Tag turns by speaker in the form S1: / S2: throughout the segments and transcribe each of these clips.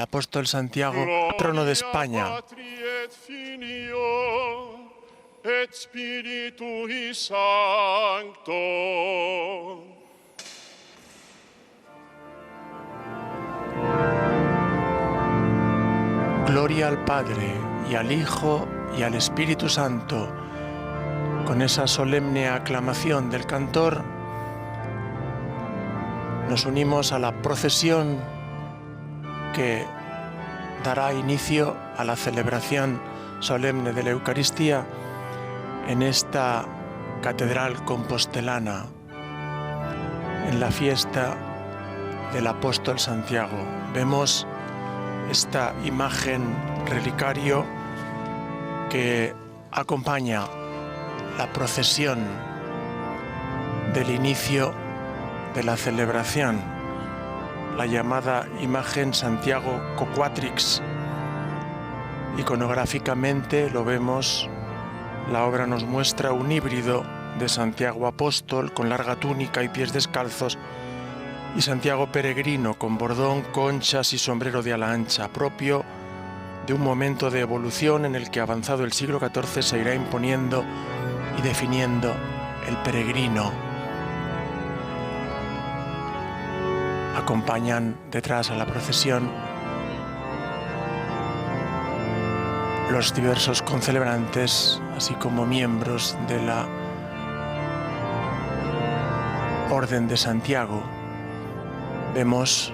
S1: apóstol Santiago, patrono de España.
S2: Et Spiritui Sancto.
S1: Gloria al Padre, y al Hijo, y al Espíritu Santo. Con esa solemne aclamación del cantor, nos unimos a la procesión que dará inicio a la celebración solemne de la Eucaristía en esta catedral compostelana, en la fiesta del apóstol Santiago. Vemos esta imagen relicario que acompaña la procesión del inicio de la celebración, la llamada imagen Santiago Coquatrix. Iconográficamente lo vemos. La obra nos muestra un híbrido de Santiago apóstol con larga túnica y pies descalzos y Santiago peregrino con bordón, conchas y sombrero de ala ancha, propio de un momento de evolución en el que, avanzado el siglo XIV, se irá imponiendo y definiendo el peregrino. Acompañan detrás a la procesión los diversos concelebrantes, así como miembros de la Orden de Santiago. Vemos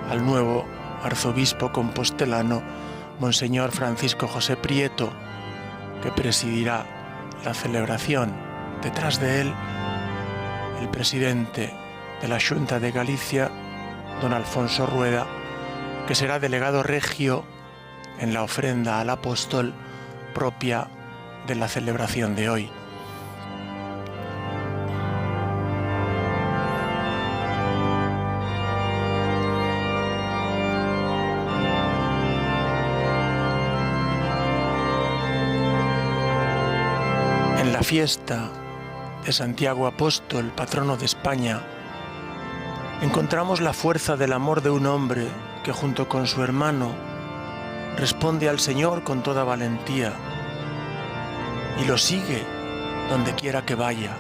S1: al nuevo arzobispo compostelano, Monseñor Francisco José Prieto, que presidirá la celebración. Detrás de él, el presidente de la Xunta de Galicia, don Alfonso Rueda, que será delegado regio en la ofrenda al apóstol propia de la celebración de hoy. En la fiesta de Santiago Apóstol, patrono de España, encontramos la fuerza del amor de un hombre que, junto con su hermano, responde al Señor con toda valentía y lo sigue donde quiera que vaya.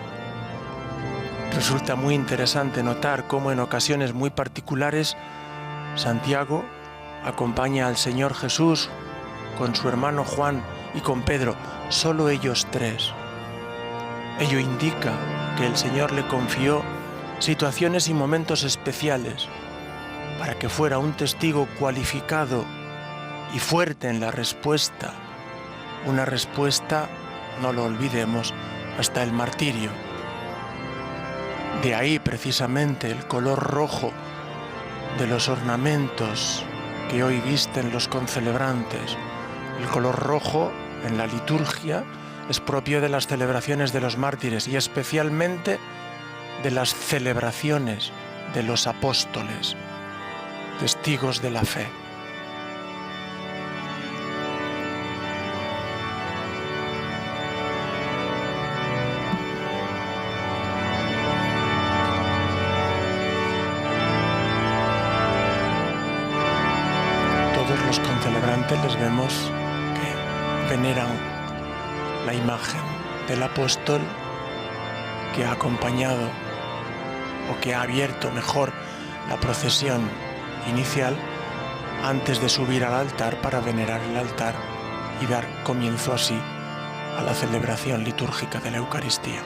S1: Resulta muy interesante notar cómo en ocasiones muy particulares Santiago acompaña al Señor Jesús con su hermano Juan y con Pedro, solo ellos tres. Ello indica que el Señor le confió situaciones y momentos especiales para que fuera un testigo cualificado y fuerte en la respuesta, una respuesta, no lo olvidemos, hasta el martirio. De ahí precisamente el color rojo de los ornamentos que hoy visten los concelebrantes. El color rojo en la liturgia es propio de las celebraciones de los mártires y especialmente de las celebraciones de los apóstoles, testigos de la fe. Los concelebrantes les vemos que veneran la imagen del apóstol que ha acompañado o que ha abierto mejor la procesión inicial antes de subir al altar para venerar el altar y dar comienzo así a la celebración litúrgica de la Eucaristía.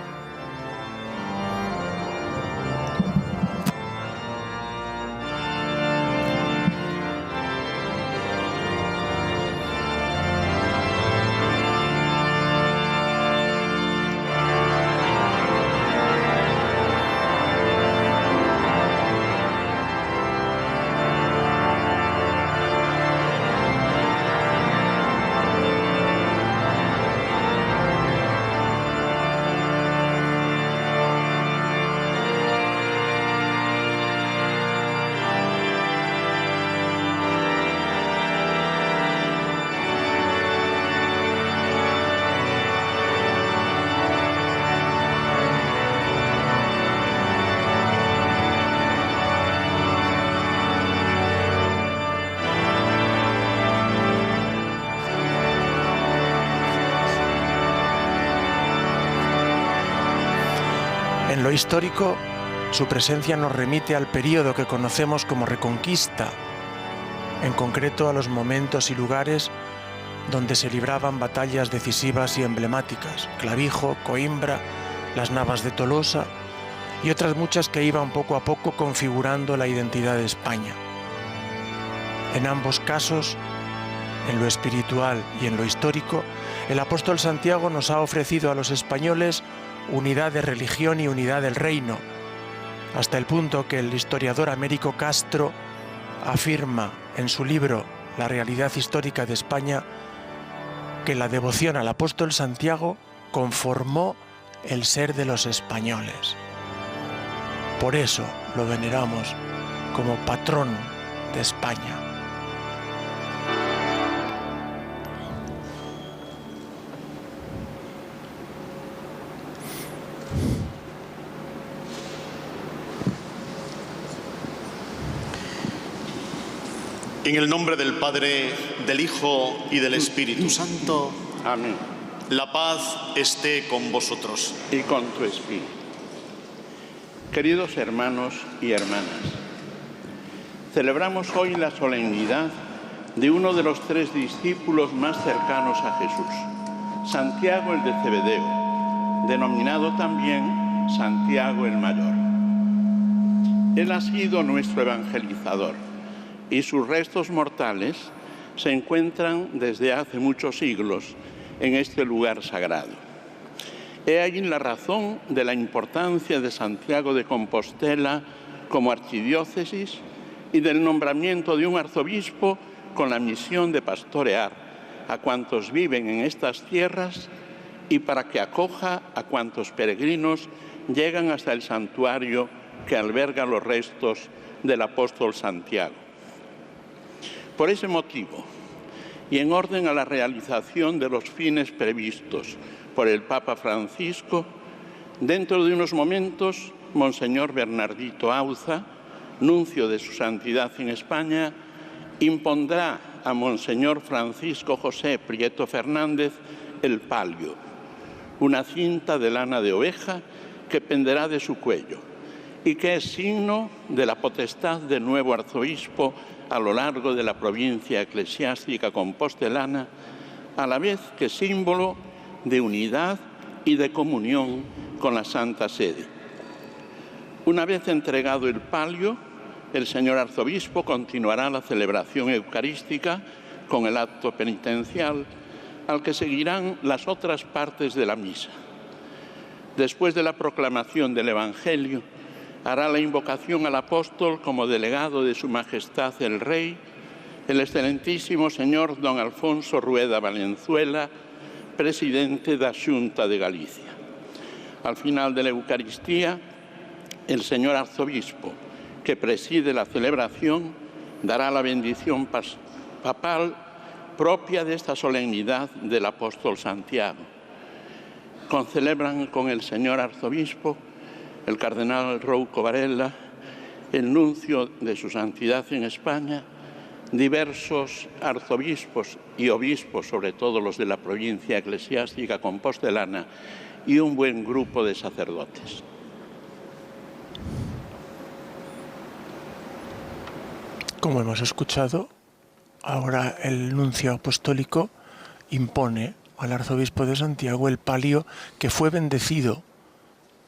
S1: En lo histórico, su presencia nos remite al período que conocemos como Reconquista, en concreto a los momentos y lugares donde se libraban batallas decisivas y emblemáticas, Clavijo, Coimbra, las Navas de Tolosa y otras muchas que iban poco a poco configurando la identidad de España. En ambos casos, en lo espiritual y en lo histórico, el apóstol Santiago nos ha ofrecido a los españoles unidad de religión y unidad del reino, hasta el punto que el historiador Américo Castro afirma en su libro La realidad histórica de España que la devoción al apóstol Santiago conformó el ser de los españoles. Por eso lo veneramos como patrón de España.
S2: En el nombre del Padre, del Hijo y del Espíritu Santo.
S3: Amén.
S2: La paz esté con vosotros.
S3: Y con tu espíritu. Queridos hermanos y hermanas, celebramos hoy la solemnidad de uno de los 3 discípulos más cercanos a Jesús, Santiago el de Cebedeo, denominado también Santiago el Mayor. Él ha sido nuestro evangelizador y sus restos mortales se encuentran desde hace muchos siglos en este lugar sagrado. He ahí la razón de la importancia de Santiago de Compostela como archidiócesis y del nombramiento de un arzobispo con la misión de pastorear a cuantos viven en estas tierras y para que acoja a cuantos peregrinos llegan hasta el santuario que alberga los restos del apóstol Santiago. Por ese motivo, y en orden a la realización de los fines previstos por el Papa Francisco, dentro de unos momentos, Monseñor Bernardito Auza, nuncio de su santidad en España, impondrá a Monseñor Francisco José Prieto Fernández el palio, una cinta de lana de oveja que penderá de su cuello y que es signo de la potestad del nuevo arzobispo a lo largo de la provincia eclesiástica compostelana, a la vez que símbolo de unidad y de comunión con la Santa Sede. Una vez entregado el palio, el señor arzobispo continuará la celebración eucarística con el acto penitencial, al que seguirán las otras partes de la misa. Después de la proclamación del Evangelio, hará la invocación al apóstol como delegado de Su Majestad el Rey, el excelentísimo señor don Alfonso Rueda Valenzuela, presidente de la Xunta de Galicia. Al final de la Eucaristía, el señor arzobispo, que preside la celebración, dará la bendición papal propia de esta solemnidad del apóstol Santiago. Concelebran con el señor arzobispo el cardenal Rouco Varela, el nuncio de su santidad en España, diversos arzobispos y obispos, sobre todo los de la provincia eclesiástica compostelana, y un buen grupo de sacerdotes.
S1: Como hemos escuchado, ahora el nuncio apostólico impone al arzobispo de Santiago el palio que fue bendecido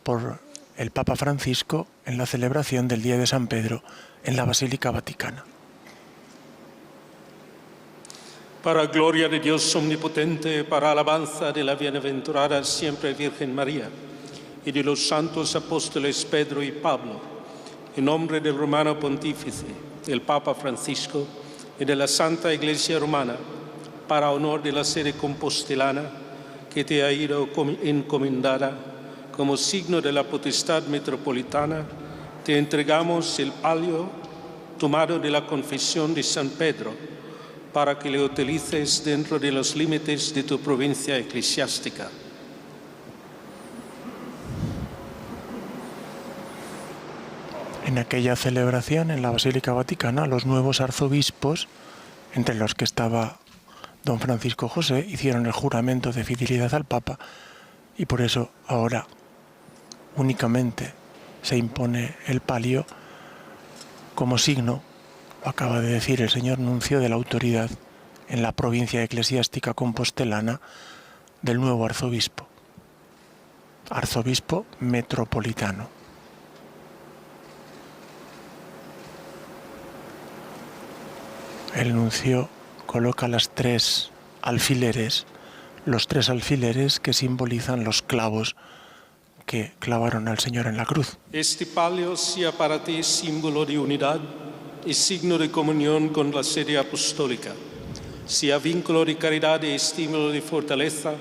S1: por el Papa Francisco en la celebración del Día de San Pedro en la Basílica Vaticana.
S4: Para gloria de Dios omnipotente, para alabanza de la bienaventurada siempre Virgen María y de los santos apóstoles Pedro y Pablo, en nombre del romano pontífice, del Papa Francisco y de la Santa Iglesia Romana, para honor de la sede compostelana que te ha ido encomendada, como signo de la potestad metropolitana, te entregamos el palio tomado de la confesión de San Pedro, para que lo utilices dentro de los límites de tu provincia eclesiástica.
S1: En aquella celebración en la Basílica Vaticana, los nuevos arzobispos, entre los que estaba don Francisco José, hicieron el juramento de fidelidad al Papa y por eso ahora únicamente se impone el palio como signo, lo acaba de decir el señor nuncio, de la autoridad en la provincia eclesiástica compostelana del nuevo arzobispo metropolitano. El nuncio coloca los tres alfileres que simbolizan los clavos que clavaron al Señor en la cruz.
S4: Este palio sea para ti símbolo de unidad y signo de comunión con la sede apostólica. Sea vínculo de caridad y estímulo de fortaleza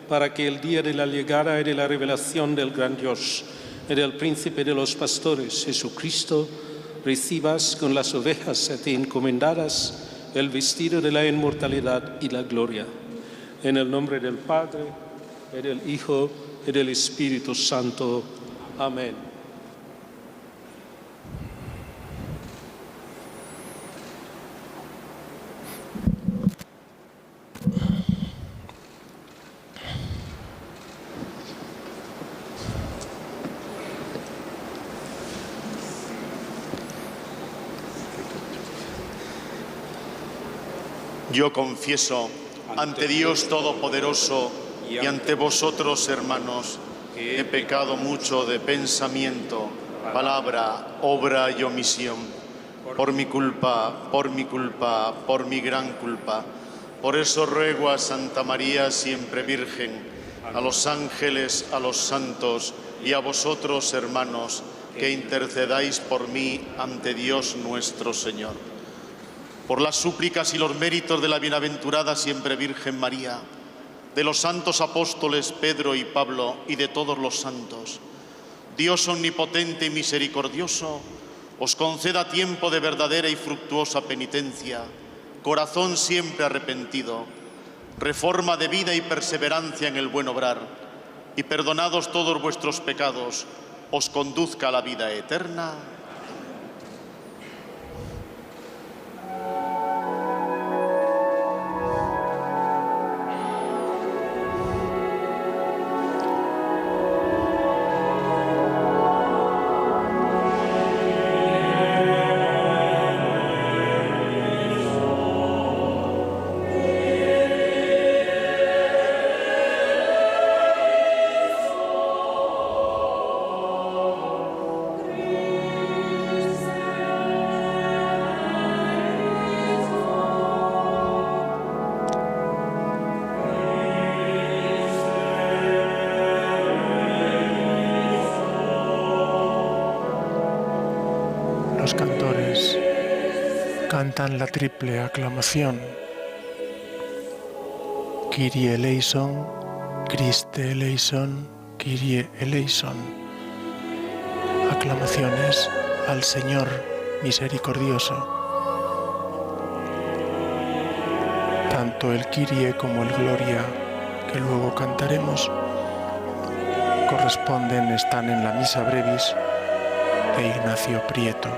S4: para que el día de la llegada y de la revelación del gran Dios y del príncipe de los pastores, Jesucristo, recibas con las ovejas a ti encomendadas el vestido de la inmortalidad y la gloria. En el nombre del Padre, y del Hijo, y del Espíritu Santo. Amén.
S2: Yo confieso ante Dios Todopoderoso y ante vosotros, hermanos, que he pecado mucho de pensamiento, palabra, obra y omisión, por mi culpa, por mi gran culpa. Por eso ruego a Santa María, siempre Virgen, a los ángeles, a los santos y a vosotros, hermanos, que intercedáis por mí ante Dios nuestro Señor. Por las súplicas y los méritos de la bienaventurada siempre Virgen María, de los santos apóstoles Pedro y Pablo y de todos los santos, Dios omnipotente y misericordioso, os conceda tiempo de verdadera y fructuosa penitencia, corazón siempre arrepentido, reforma de vida y perseverancia en el buen obrar, y perdonados todos vuestros pecados, os conduzca a la vida eterna.
S1: Los cantores cantan la triple aclamación: Kyrie eleison, Christe eleison, Kyrie eleison. Aclamaciones al Señor misericordioso. Tanto el Kyrie como el Gloria, que luego cantaremos, están en la Misa Brevis de Ignacio Prieto.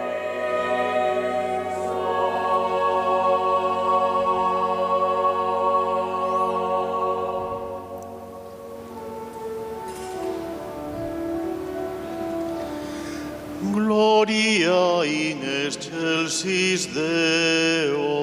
S2: Gloria in excelsis Deo.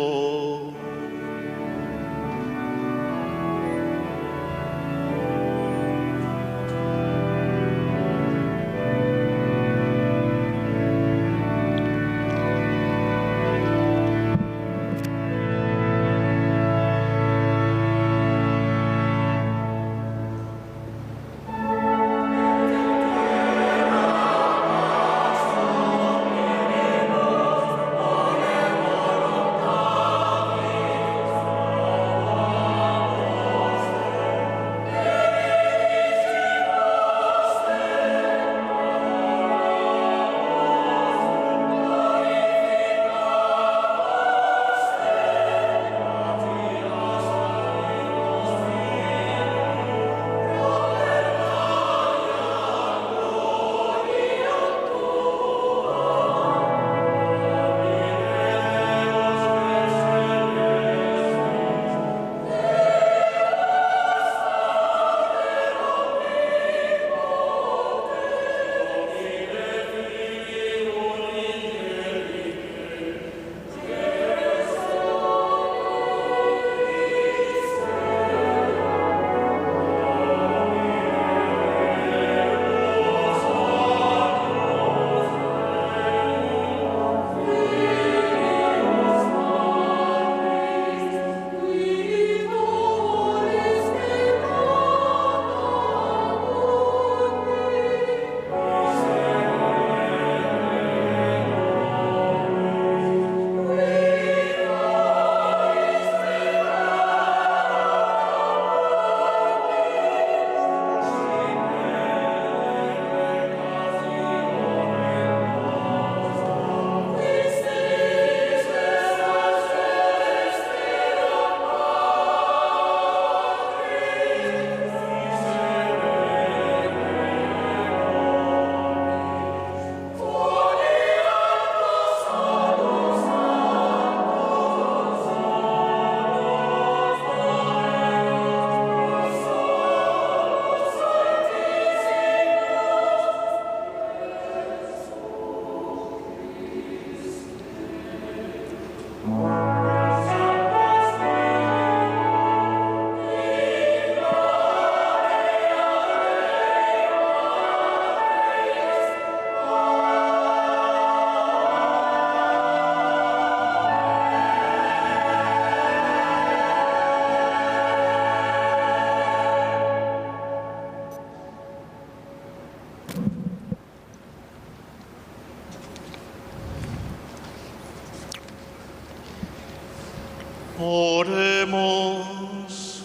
S2: Oremos.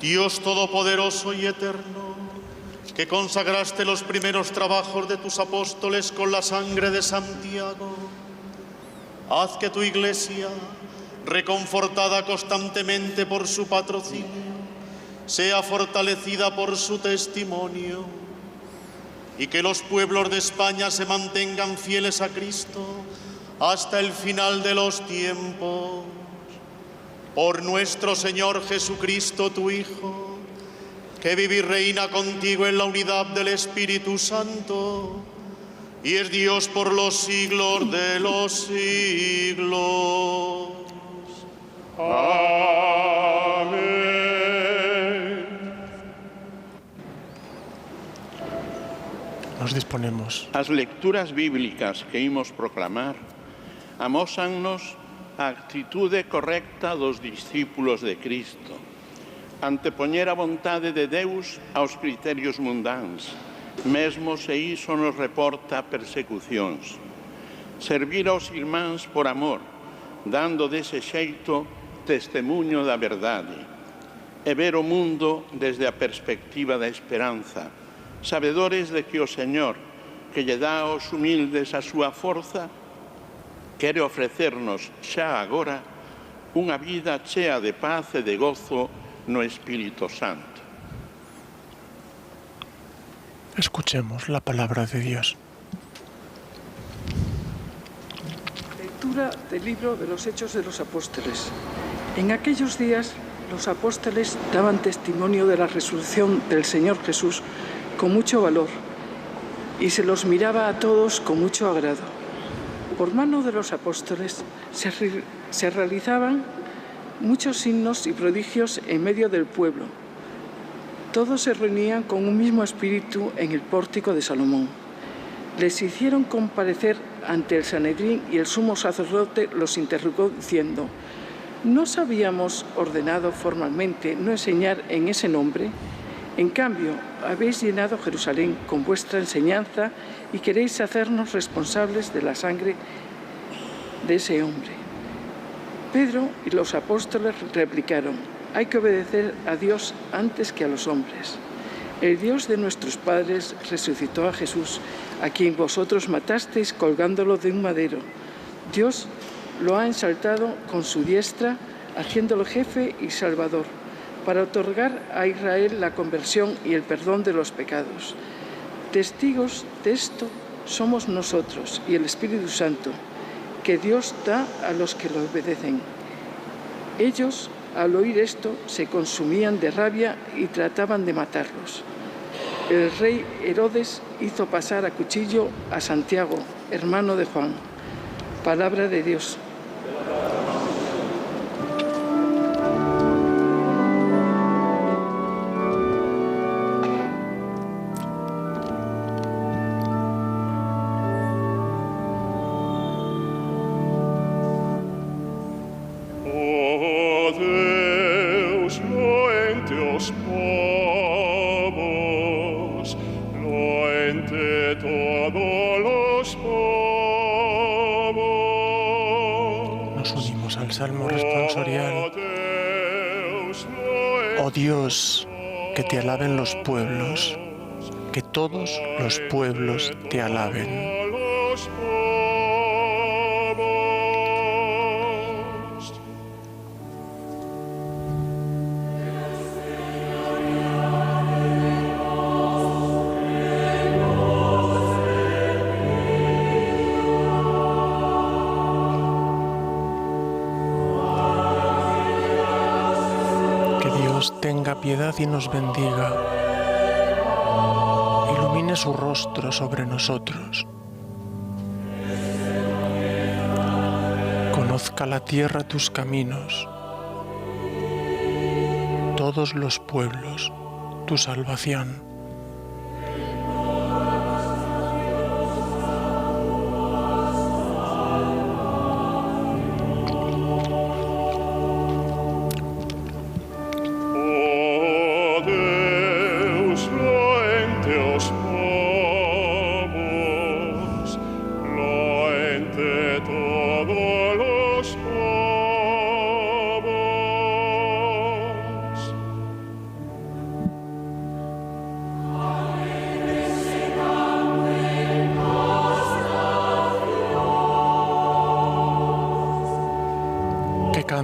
S2: Dios Todopoderoso y Eterno, que consagraste los primeros trabajos de tus apóstoles con la sangre de Santiago, haz que tu Iglesia, reconfortada constantemente por su patrocinio, sea fortalecida por su testimonio, y que los pueblos de España se mantengan fieles a Cristo hasta el final de los tiempos. Por nuestro Señor Jesucristo, tu Hijo, que vive y reina contigo en la unidad del Espíritu Santo, y es Dios por los siglos de los siglos. Amén.
S1: Nos disponemos.
S3: As lecturas bíblicas que imos proclamar amósannos a actitude correcta dos discípulos de Cristo, antepoñer a vontade de Deus aos criterios mundáns, mesmo se iso nos reporta persecucións. Servir aos irmáns por amor, dando dese xeito testemuño da verdade, e ver o mundo desde a perspectiva da esperanza, sabedores de que o Señor, que lle dá aos humildes a súa forza, quere ofrecernos xa agora unha vida chea de paz e de gozo no Espírito Santo.
S1: Escuchemos la palabra de Dios.
S5: Lectura del libro de los Hechos de los Apóstoles. En aquellos días, los apóstoles daban testimonio de la resurrección del Señor Jesús con mucho valor, y se los miraba a todos con mucho agrado. Por mano de los apóstoles se realizaban muchos signos y prodigios en medio del pueblo. Todos se reunían con un mismo espíritu en el pórtico de Salomón. Les hicieron comparecer ante el Sanedrín, y el sumo sacerdote los interrogó diciendo: ¿no os habíamos ordenado formalmente no enseñar en ese nombre? En cambio, habéis llenado Jerusalén con vuestra enseñanza y queréis hacernos responsables de la sangre de ese hombre. Pedro y los apóstoles replicaron: hay que obedecer a Dios antes que a los hombres. El Dios de nuestros padres resucitó a Jesús, a quien vosotros matasteis colgándolo de un madero. Dios lo ha ensaltado con su diestra, haciéndolo jefe y salvador, para otorgar a Israel la conversión y el perdón de los pecados. Testigos de esto somos nosotros y el Espíritu Santo, que Dios da a los que lo obedecen. Ellos, al oír esto, se consumían de rabia y trataban de matarlos. El rey Herodes hizo pasar a cuchillo a Santiago, hermano de Juan. Palabra de Dios.
S1: Nos unimos al Salmo responsorial. Oh Dios, que te alaben los pueblos, que todos los pueblos te alaben. Tenga piedad y nos bendiga. Ilumine su rostro sobre nosotros. Conozca la tierra tus caminos, todos los pueblos tu salvación.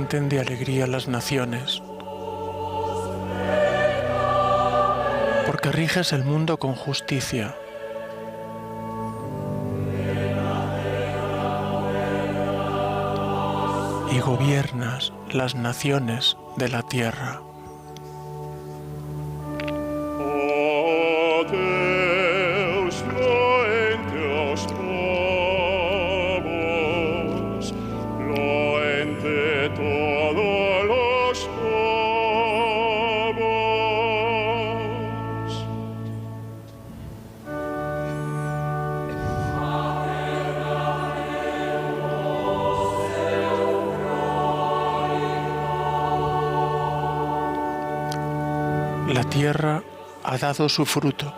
S1: canten de alegría las naciones, porque riges el mundo con justicia. Y gobiernas las naciones de la tierra. La tierra ha dado su fruto.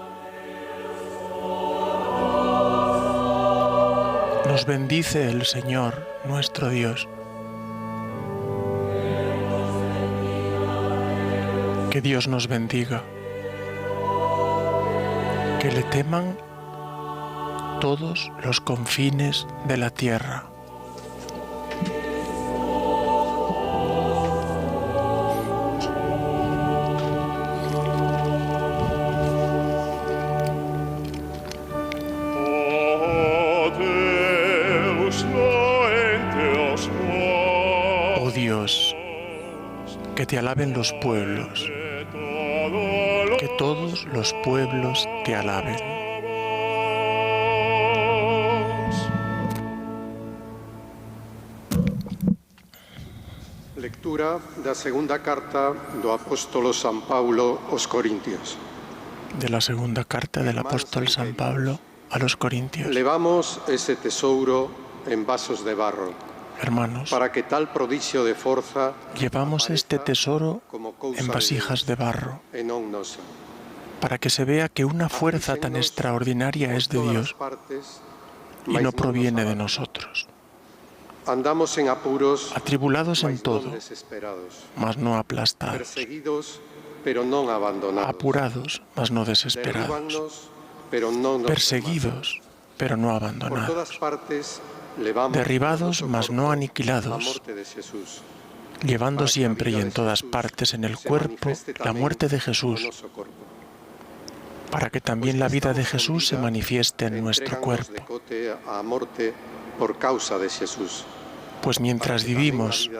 S1: Nos bendice el Señor, nuestro Dios. Que Dios nos bendiga. Que le teman todos los confines de la tierra. Que te alaben los pueblos, que todos los pueblos te alaben.
S6: Lectura da segunda carta do apóstolo San Paulo aos Corintios.
S1: De la segunda carta del apóstol San Pablo a los Corintios.
S6: Levamos ese tesouro en vasos de barro.
S1: Hermanos,
S6: para que tal prodigio de fuerza
S1: llevamos este tesoro en vasijas de barro, para que se vea que una fuerza tan extraordinaria es de Dios y no proviene de nosotros.
S6: Andamos en apuros,
S1: atribulados en todo, mas no aplastados,
S6: perseguidos, pero no abandonados,
S1: apurados, mas no desesperados, perseguidos, pero no abandonados,
S6: por todas partes,
S1: derribados, mas no aniquilados, llevando siempre y en todas partes en el cuerpo la muerte de Jesús, para que también la vida de Jesús se manifieste en nuestro cuerpo. Pues mientras vivimos,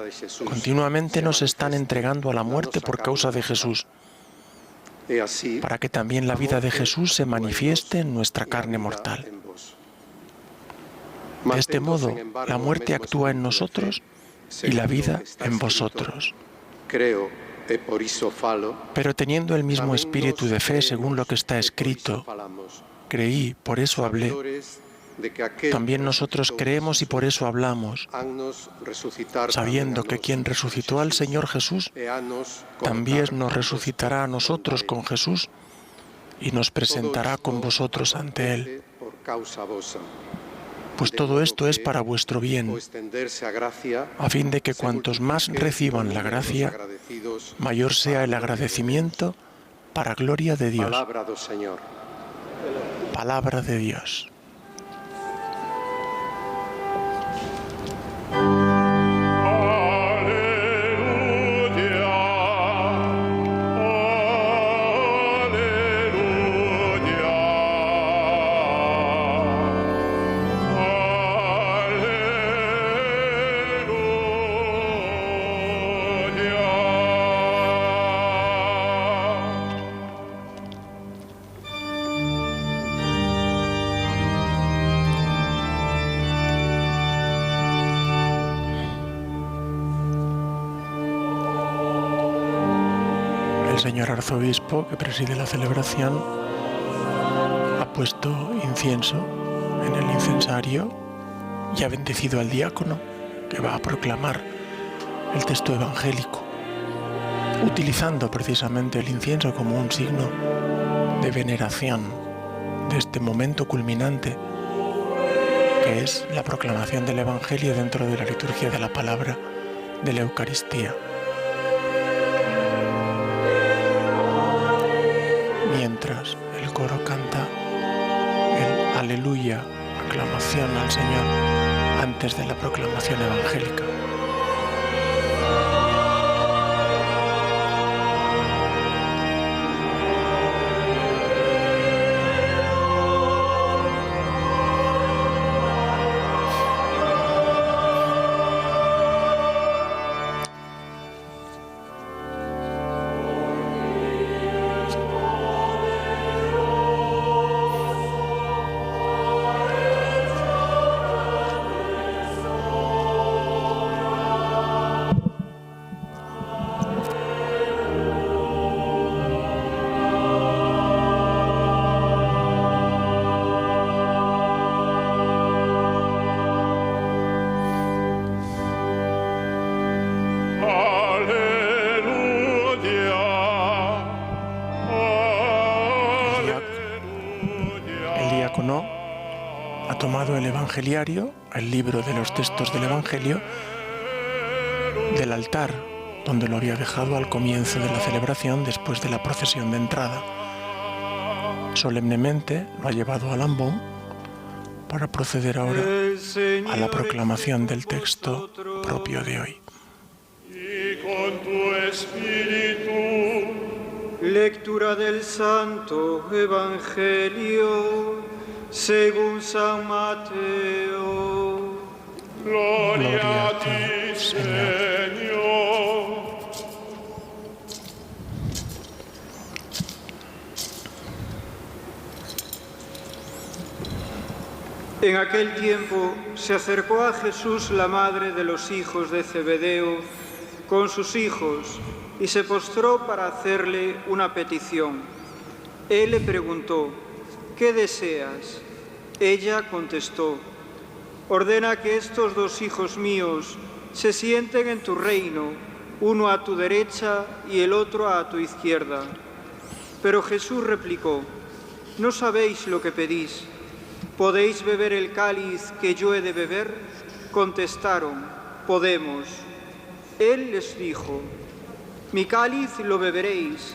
S1: continuamente nos están entregando a la muerte por causa de Jesús, para que también la vida de Jesús se manifieste en nuestra carne mortal. De este modo, la muerte actúa en nosotros y la vida en vosotros. Pero teniendo el mismo espíritu de fe, según lo que está escrito, creí, por eso hablé. También nosotros creemos y por eso hablamos, sabiendo que quien resucitó al Señor Jesús, también nos resucitará a nosotros con Jesús y nos presentará con vosotros ante Él. Pues todo esto es para vuestro bien, a fin de que cuantos más reciban la gracia, mayor sea el agradecimiento para gloria de Dios. Palabra de Dios. El señor arzobispo, que preside la celebración, ha puesto incienso en el incensario y ha bendecido al diácono, que va a proclamar el texto evangélico, utilizando precisamente el incienso como un signo de veneración de este momento culminante, que es la proclamación del Evangelio dentro de la liturgia de la palabra de la Eucaristía. Mientras el coro canta el Aleluya, aclamación al Señor, antes de la proclamación evangélica. diácono ha tomado el Evangeliario, el libro de los textos del Evangelio, del altar, donde lo había dejado al comienzo de la celebración después de la procesión de entrada. Solemnemente lo ha llevado al ambón para proceder ahora a la proclamación del texto propio de hoy.
S7: Y con tu espíritu.
S8: Lectura del Santo Evangelio según San Mateo.
S7: Gloria a ti, Señor.
S8: En aquel tiempo se acercó a Jesús la madre de los hijos de Zebedeo con sus hijos y se postró para hacerle una petición. Él le preguntó: ¿qué deseas? Ella contestó: ordena que estos dos hijos míos se sienten en tu reino, uno a tu derecha y el otro a tu izquierda. Pero Jesús replicó: no sabéis lo que pedís. ¿Podéis beber el cáliz que yo he de beber? Contestaron: podemos. Él les dijo: mi cáliz lo beberéis,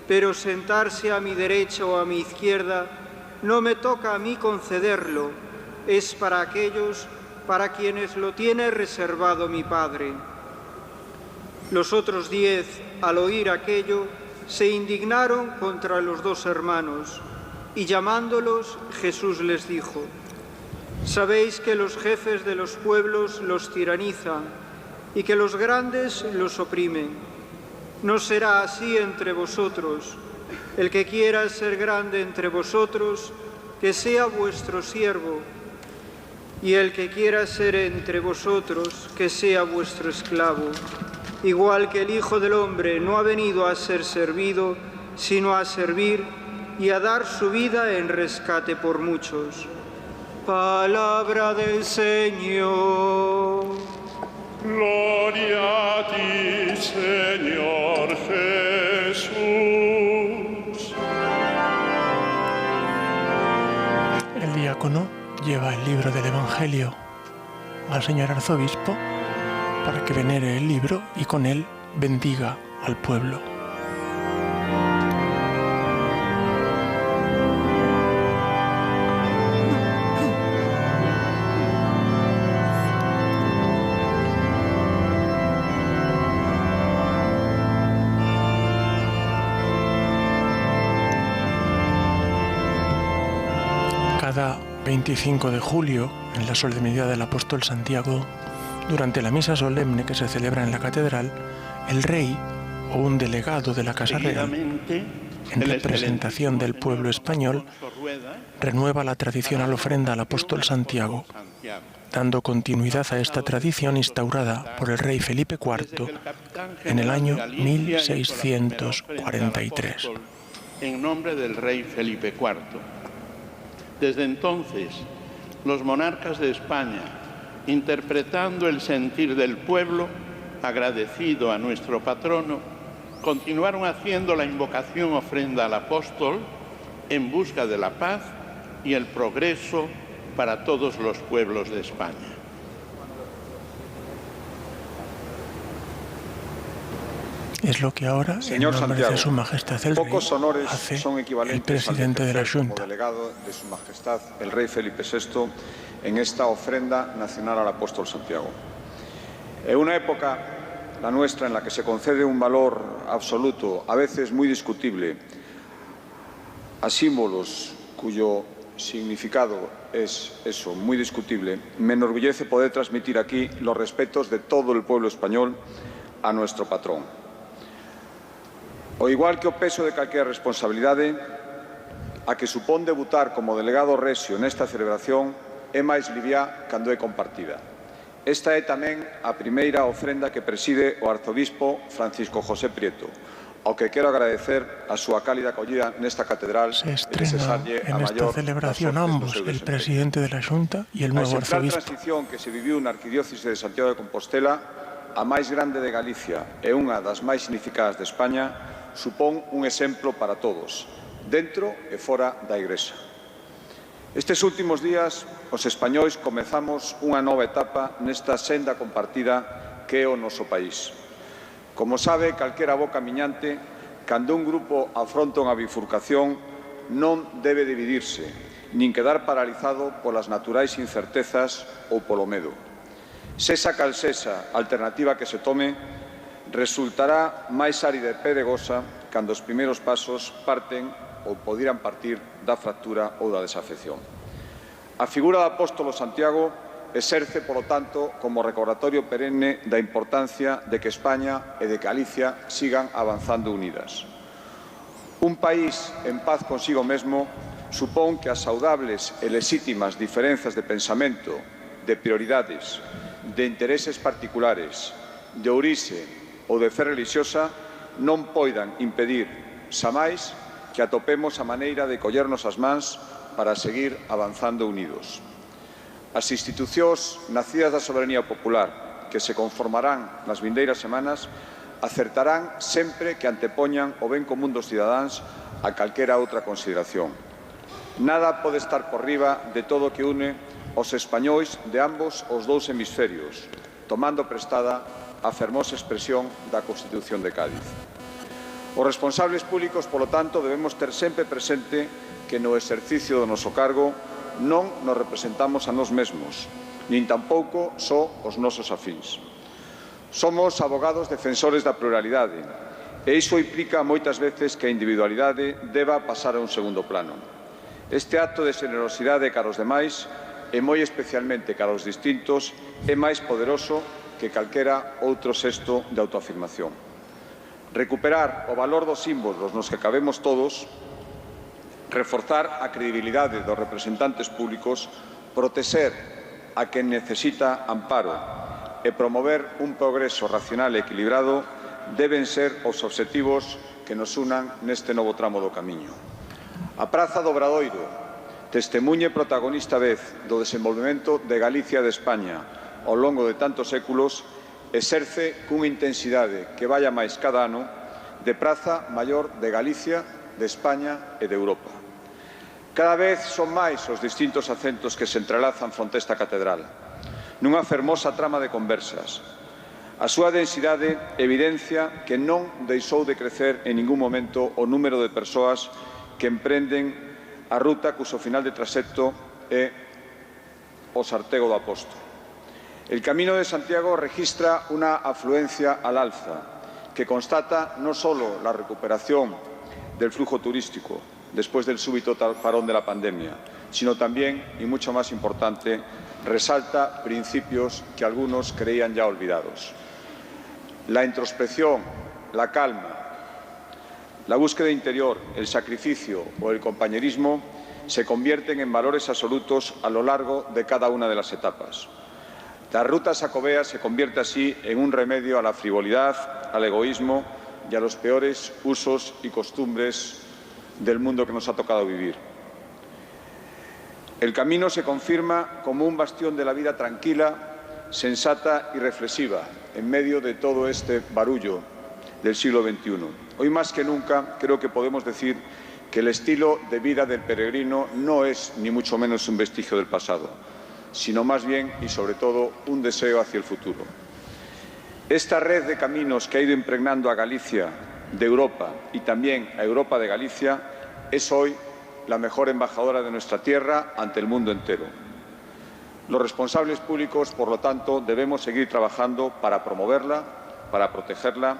S8: pero sentarse a mi derecha o a mi izquierda no me toca a mí concederlo, es para aquellos para quienes lo tiene reservado mi Padre. Los otros 10, al oír aquello, se indignaron contra los dos hermanos, y llamándolos, Jesús les dijo: sabéis que los jefes de los pueblos los tiranizan y que los grandes los oprimen. No será así entre vosotros. El que quiera ser grande entre vosotros, que sea vuestro siervo, y el que quiera ser entre vosotros, que sea vuestro esclavo. Igual que el Hijo del Hombre no ha venido a ser servido, sino a servir y a dar su vida en rescate por muchos. Palabra del Señor.
S7: Gloria a ti, Señor Jesús.
S1: El diácono lleva el libro del Evangelio al señor arzobispo para que venere el libro y con él bendiga al pueblo. Cada 25 de julio, en la solemnidad del apóstol Santiago, durante la misa solemne que se celebra en la catedral, el rey o un delegado de la Casa Real, en representación del pueblo español, renueva la tradicional ofrenda al apóstol Santiago, dando continuidad a esta tradición instaurada por el rey Felipe IV en el año 1643.
S3: En nombre del rey Felipe IV. Desde entonces, los monarcas de España, interpretando el sentir del pueblo, agradecido a nuestro patrono, continuaron haciendo la invocación ofrenda al apóstol en busca de la paz y el progreso para todos los pueblos de España.
S1: Es lo que ahora,
S9: Señor
S1: en nombre
S9: Santiago,
S1: de Su Majestad el Rey,
S9: pocos honores
S1: hace
S9: son equivalentes
S1: el presidente de la Junta.
S9: como delegado de Su Majestad el Rey Felipe VI en esta ofrenda nacional al apóstol Santiago. En una época, la nuestra, en la que se concede un valor absoluto, a veces muy discutible, a símbolos cuyo significado es eso, muy discutible, me enorgullece poder transmitir aquí los respetos de todo el pueblo español a nuestro patrón. O igual que o peso de calquera responsabilidade, a que supón debutar como delegado rexio nesta celebración é máis liviá cando é compartida. Esta é tamén a primeira ofrenda que preside o arzobispo Francisco José Prieto, ao que quero agradecer a súa cálida acollida nesta catedral
S1: Se
S9: e
S1: estrena
S9: desexarlle
S1: en
S9: a
S1: esta
S9: maior
S1: celebración
S9: das sortes no
S1: ambos,
S9: seu
S1: el
S9: desempeño.
S1: presidente de la Junta y el
S9: A
S1: nuevo
S9: exemplar
S1: arzobispo.
S9: transición que se viviu na arquidiócese de Santiago de Compostela, a máis grande de Galicia e unha das máis significadas de España, supón un exemplo para todos, dentro e fora da Igrexa. Estes últimos días, os españois comezamos unha nova etapa nesta senda compartida que é o noso país. Como sabe, calquera bo camiñante, cando un grupo afronta unha bifurcación, non debe dividirse, nin quedar paralizado polas naturais incertezas ou polo medo. Sexa cal sexa a alternativa que se tome, resultará máis árida e pedregosa cando os primeiros pasos parten ou podirán partir da fractura ou da desafección. A figura do apóstolo Santiago exerce, polo tanto, como recordatorio perenne da importancia de que España e de Galicia sigan avanzando unidas. Un país en paz consigo mesmo supón que as saudables e lexítimas diferenzas de pensamento, de prioridades, de intereses particulares, de orixe ou de fe relixiosa non poidan impedir, xamais, que atopemos a maneira de collernos as mans para seguir avanzando unidos. As institucións nacidas da soberanía popular, que se conformarán nas vindeiras semanas, acertarán sempre que antepoñan o ben común dos cidadáns a calquera outra consideración. Nada pode estar por riba de todo o que une os españois de ambos os dous hemisferios, tomando prestada a fermosa expresión da Constitución de Cádiz. Os responsables públicos, polo tanto, debemos ter sempre presente que no exercicio do noso cargo non nos representamos a nós mesmos, nin tampouco só os nosos afíns. Somos abogados defensores da pluralidade e iso implica moitas veces que a individualidade deba pasar a un segundo plano. Este acto de xenerosidade cara aos demais e moi especialmente cara aos distintos é máis poderoso que calquera outro xesto de autoafirmación. Recuperar o valor dos símbolos nos que cabemos todos, reforzar a credibilidade dos representantes públicos, protexer a quen necesita amparo e promover un progreso racional e equilibrado deben ser os obxectivos que nos unan neste novo tramo do camiño. A Praza do Obradoiro, testemunha e protagonista vez do desenvolvemento de Galicia e de España ao longo de tantos séculos, exerce cunha intensidade que vai a máis cada ano de praza maior de Galicia, de España e de Europa. Cada vez son máis os distintos acentos que se entrelazan fronte a esta catedral, nunha fermosa trama de conversas. A súa densidade evidencia que non deixou de crecer en ningún momento o número de persoas que emprenden a ruta cuso final de trasecto é o Sartego do Apóstolo. El Camino de Santiago registra una afluencia al alza, que constata no solo la recuperación del flujo turístico después del súbito parón de la pandemia, sino también, y mucho más importante, resalta principios que algunos creían ya olvidados. La introspección, la calma, la búsqueda interior, el sacrificio o el compañerismo se convierten en valores absolutos a lo largo de cada una de las etapas. La ruta xacobea se convierte así en un remedio a la frivolidad, al egoísmo y a los peores usos y costumbres del mundo que nos ha tocado vivir. El camino se confirma como un bastión de la vida tranquila, sensata y reflexiva en medio de todo este barullo del siglo XXI. Hoy más que nunca creo que podemos decir que el estilo de vida del peregrino no es ni mucho menos un vestigio del pasado, sino más bien y sobre todo un deseo hacia el futuro. Esta red de caminos que ha ido impregnando a Galicia de Europa y también a Europa de Galicia es hoy la mejor embajadora de nuestra tierra ante el mundo entero. Los responsables públicos, por lo tanto, debemos seguir trabajando para promoverla, para protegerla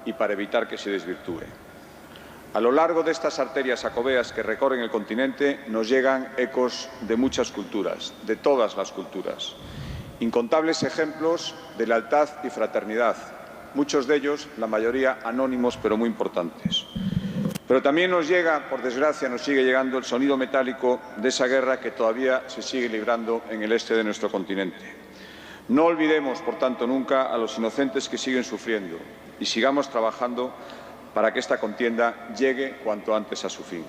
S9: y para evitar que se desvirtúe. A lo largo de estas arterias xacobeas que recorren el continente nos llegan ecos de muchas culturas, de todas las culturas. Incontables ejemplos de lealtad y fraternidad, muchos de ellos, la mayoría anónimos pero muy importantes. Pero también nos llega, por desgracia, nos sigue llegando el sonido metálico de esa guerra que todavía se sigue librando en el este de nuestro continente. No olvidemos, por tanto, nunca a los inocentes que siguen sufriendo y sigamos trabajando para que esta contienda llegue cuanto antes a su fin.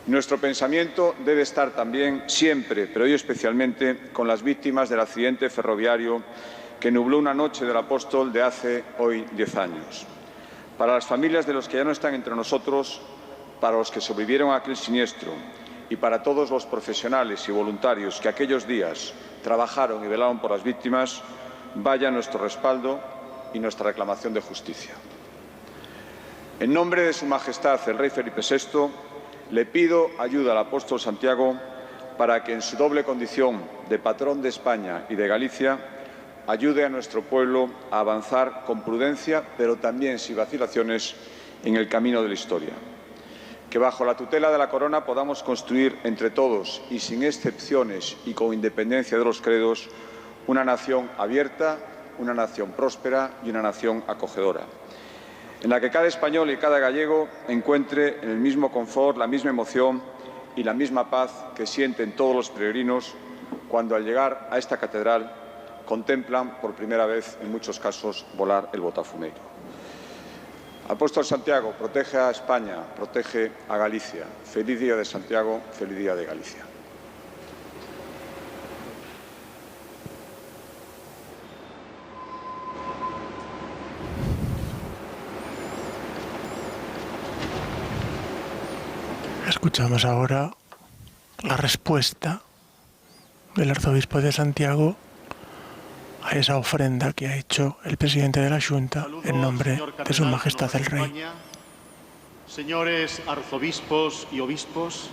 S9: Nuestro pensamiento debe estar también siempre, pero hoy especialmente, con las víctimas del accidente ferroviario que nubló una noche del Apóstol de hace hoy 10 años. Para las familias de los que ya no están entre nosotros, para los que sobrevivieron a aquel siniestro y para todos los profesionales y voluntarios que aquellos días trabajaron y velaron por las víctimas, vaya nuestro respaldo y nuestra reclamación de justicia. En nombre de Su Majestad el Rey Felipe VI, le pido ayuda al apóstol Santiago para que, en su doble condición de patrón de España y de Galicia, ayude a nuestro pueblo a avanzar con prudencia, pero también sin vacilaciones, en el camino de la historia. Que bajo la tutela de la Corona podamos construir entre todos y sin excepciones y con independencia de los credos una nación abierta, una nación próspera y una nación acogedora, en la que cada español y cada gallego encuentre en el mismo confort, la misma emoción y la misma paz que sienten todos los peregrinos cuando, al llegar a esta catedral, contemplan por primera vez, en muchos casos, volar el botafumeiro. Apóstol Santiago, protege a España, protege a Galicia. Feliz día de Santiago, feliz día de Galicia.
S1: Escuchamos ahora la respuesta del arzobispo de Santiago a esa ofrenda que ha hecho el presidente de la Junta en nombre de Su Majestad el Rey.
S2: Señores arzobispos y obispos,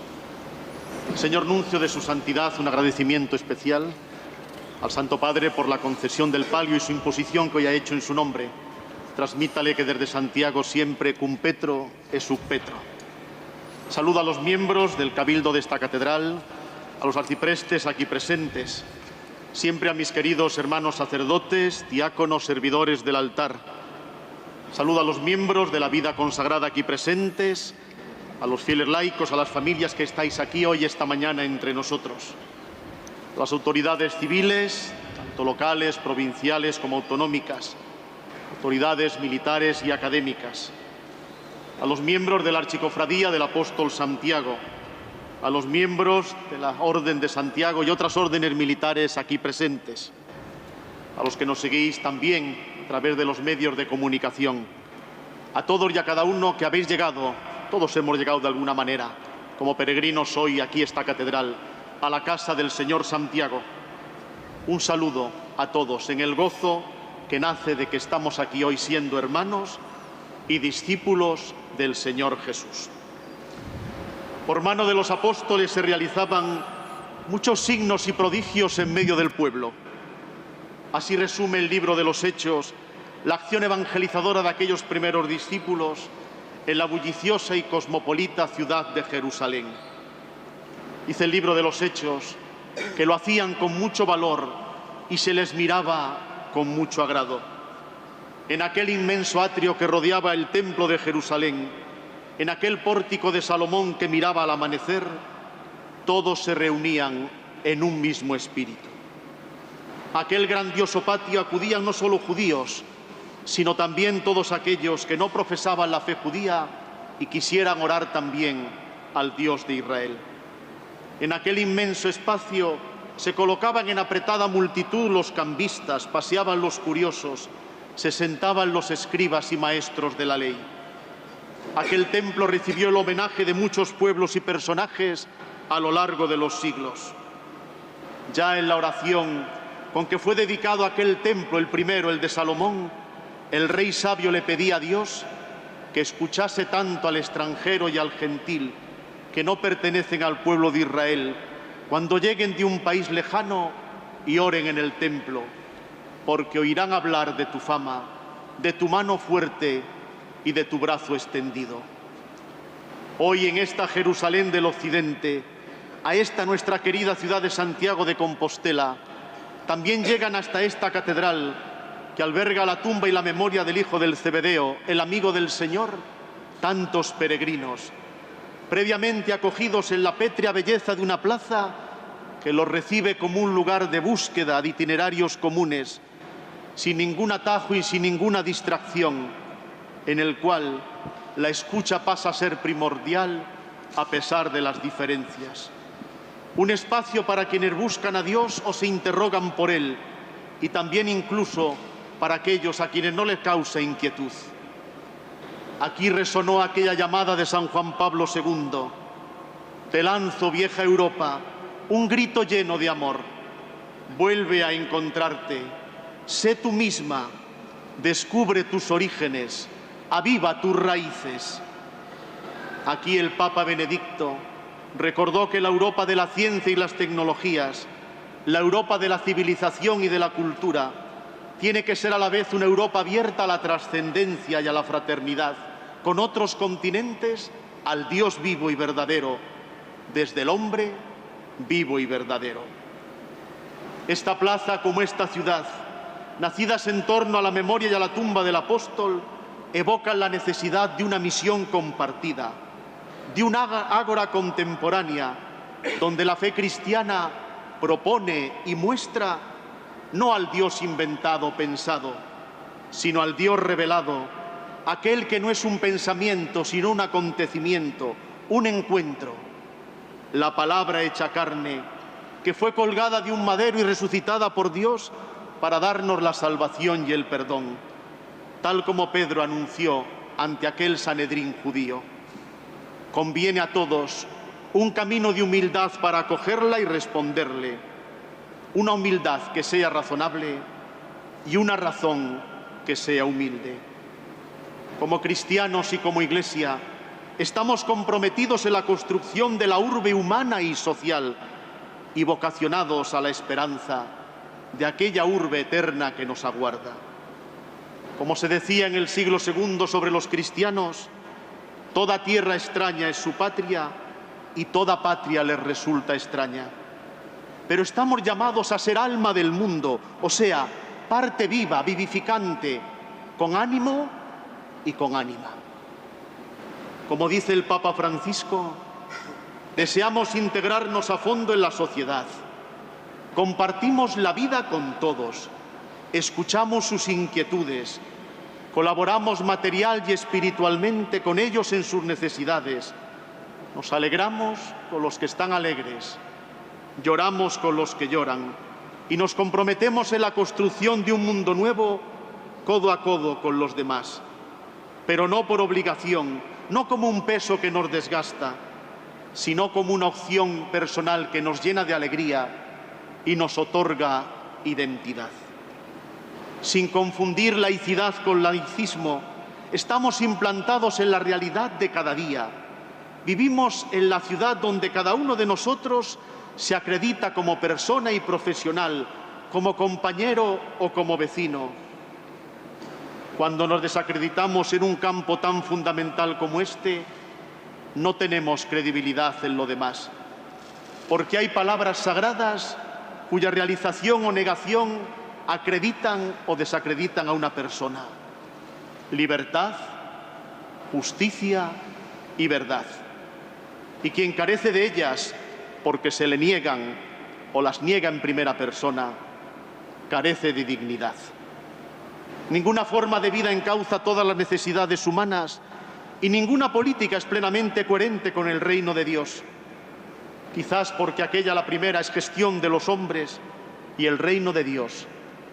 S2: señor nuncio de su santidad, un agradecimiento especial al Santo Padre por la concesión del palio y su imposición que hoy ha hecho en su nombre. Transmítale que desde Santiago siempre cum petro et sub petro. Saludo a los miembros del cabildo de esta catedral, a los arciprestes aquí presentes, siempre a mis queridos hermanos sacerdotes, diáconos, servidores del altar. Saludo a los miembros de la vida consagrada aquí presentes, a los fieles laicos, a las familias que estáis aquí hoy, esta mañana, entre nosotros. A las autoridades civiles, tanto locales, provinciales como autonómicas, autoridades militares y académicas. A los miembros de la Archicofradía del Apóstol Santiago, a los miembros de la Orden de Santiago y otras órdenes militares aquí presentes, a los que nos seguís también a través de los medios de comunicación, a todos y a cada uno que habéis llegado, todos hemos llegado de alguna manera, como peregrinos hoy aquí a esta catedral, a la casa del Señor Santiago. Un saludo a todos en el gozo que nace de que estamos aquí hoy siendo hermanos y discípulos del Señor Jesús. Por mano de los apóstoles se realizaban muchos signos y prodigios en medio del pueblo. Así resume el libro de los Hechos la acción evangelizadora de aquellos primeros discípulos en la bulliciosa y cosmopolita ciudad de Jerusalén. Dice el libro de los Hechos que lo hacían con mucho valor y se les miraba con mucho agrado. En aquel inmenso atrio que rodeaba el templo de Jerusalén, en aquel pórtico de Salomón que miraba al amanecer, todos se reunían en un mismo espíritu. A aquel grandioso patio acudían no solo judíos, sino también todos aquellos que no profesaban la fe judía y quisieran orar también al Dios de Israel. En aquel inmenso espacio se colocaban en apretada multitud los cambistas, paseaban los curiosos, se sentaban los escribas y maestros de la ley. Aquel templo recibió el homenaje de muchos pueblos y personajes a lo largo de los siglos. Ya en la oración con que fue dedicado aquel templo, el primero, el de Salomón, el rey sabio le pedía a Dios que escuchase tanto al extranjero y al gentil que no pertenecen al pueblo de Israel, cuando lleguen de un país lejano y oren en el templo, porque oirán hablar de tu fama, de tu mano fuerte y de tu brazo extendido. Hoy en esta Jerusalén del Occidente, a esta nuestra querida ciudad de Santiago de Compostela, también llegan hasta esta catedral que alberga la tumba y la memoria del hijo del Zebedeo, el amigo del Señor, tantos peregrinos, previamente acogidos en la pétrea belleza de una plaza que los recibe como un lugar de búsqueda de itinerarios comunes, sin ningún atajo y sin ninguna distracción, en el cual la escucha pasa a ser primordial a pesar de las diferencias. Un espacio para quienes buscan a Dios o se interrogan por Él, y también incluso para aquellos a quienes no les causa inquietud. Aquí resonó aquella llamada de San Juan Pablo II. Te lanzo, vieja Europa, un grito lleno de amor. Vuelve a encontrarte, sé tú misma, descubre tus orígenes, aviva tus raíces. Aquí el Papa Benedicto recordó que la Europa de la ciencia y las tecnologías, la Europa de la civilización y de la cultura, tiene que ser a la vez una Europa abierta a la trascendencia y a la fraternidad, con otros continentes, al Dios vivo y verdadero, desde el hombre vivo y verdadero. Esta plaza, como esta ciudad, nacidas en torno a la memoria y a la tumba del apóstol, evocan la necesidad de una misión compartida, de una ágora contemporánea, donde la fe cristiana propone y muestra no al Dios inventado, pensado, sino al Dios revelado, aquel que no es un pensamiento, sino un acontecimiento, un encuentro. La palabra hecha carne, que fue colgada de un madero y resucitada por Dios para darnos la salvación y el perdón, tal como Pedro anunció ante aquel Sanedrín judío. Conviene a todos un camino de humildad para acogerla y responderle, una humildad que sea razonable y una razón que sea humilde. Como cristianos y como Iglesia, estamos comprometidos en la construcción de la urbe humana y social y vocacionados a la esperanza de aquella urbe eterna que nos aguarda. Como se decía en el siglo II sobre los cristianos, toda tierra extraña es su patria y toda patria les resulta extraña. Pero estamos llamados a ser alma del mundo, o sea, parte viva, vivificante, con ánimo y con ánima. Como dice el Papa Francisco, deseamos integrarnos a fondo en la sociedad. Compartimos la vida con todos, escuchamos sus inquietudes, colaboramos material y espiritualmente con ellos en sus necesidades, nos alegramos con los que están alegres, lloramos con los que lloran y nos comprometemos en la construcción de un mundo nuevo, codo a codo con los demás, pero no por obligación, no como un peso que nos desgasta, sino como una opción personal que nos llena de alegría y nos otorga identidad. Sin confundir laicidad con laicismo, estamos implantados en la realidad de cada día. Vivimos en la ciudad donde cada uno de nosotros se acredita como persona y profesional, como compañero o como vecino. Cuando nos desacreditamos en un campo tan fundamental como este, no tenemos credibilidad en lo demás, porque hay palabras sagradas cuya realización o negación acreditan o desacreditan a una persona. Libertad, justicia y verdad. Y quien carece de ellas porque se le niegan o las niega en primera persona, carece de dignidad. Ninguna forma de vida encauza todas las necesidades humanas y ninguna política es plenamente coherente con el reino de Dios. Quizás porque aquella, la primera, es gestión de los hombres y el reino de Dios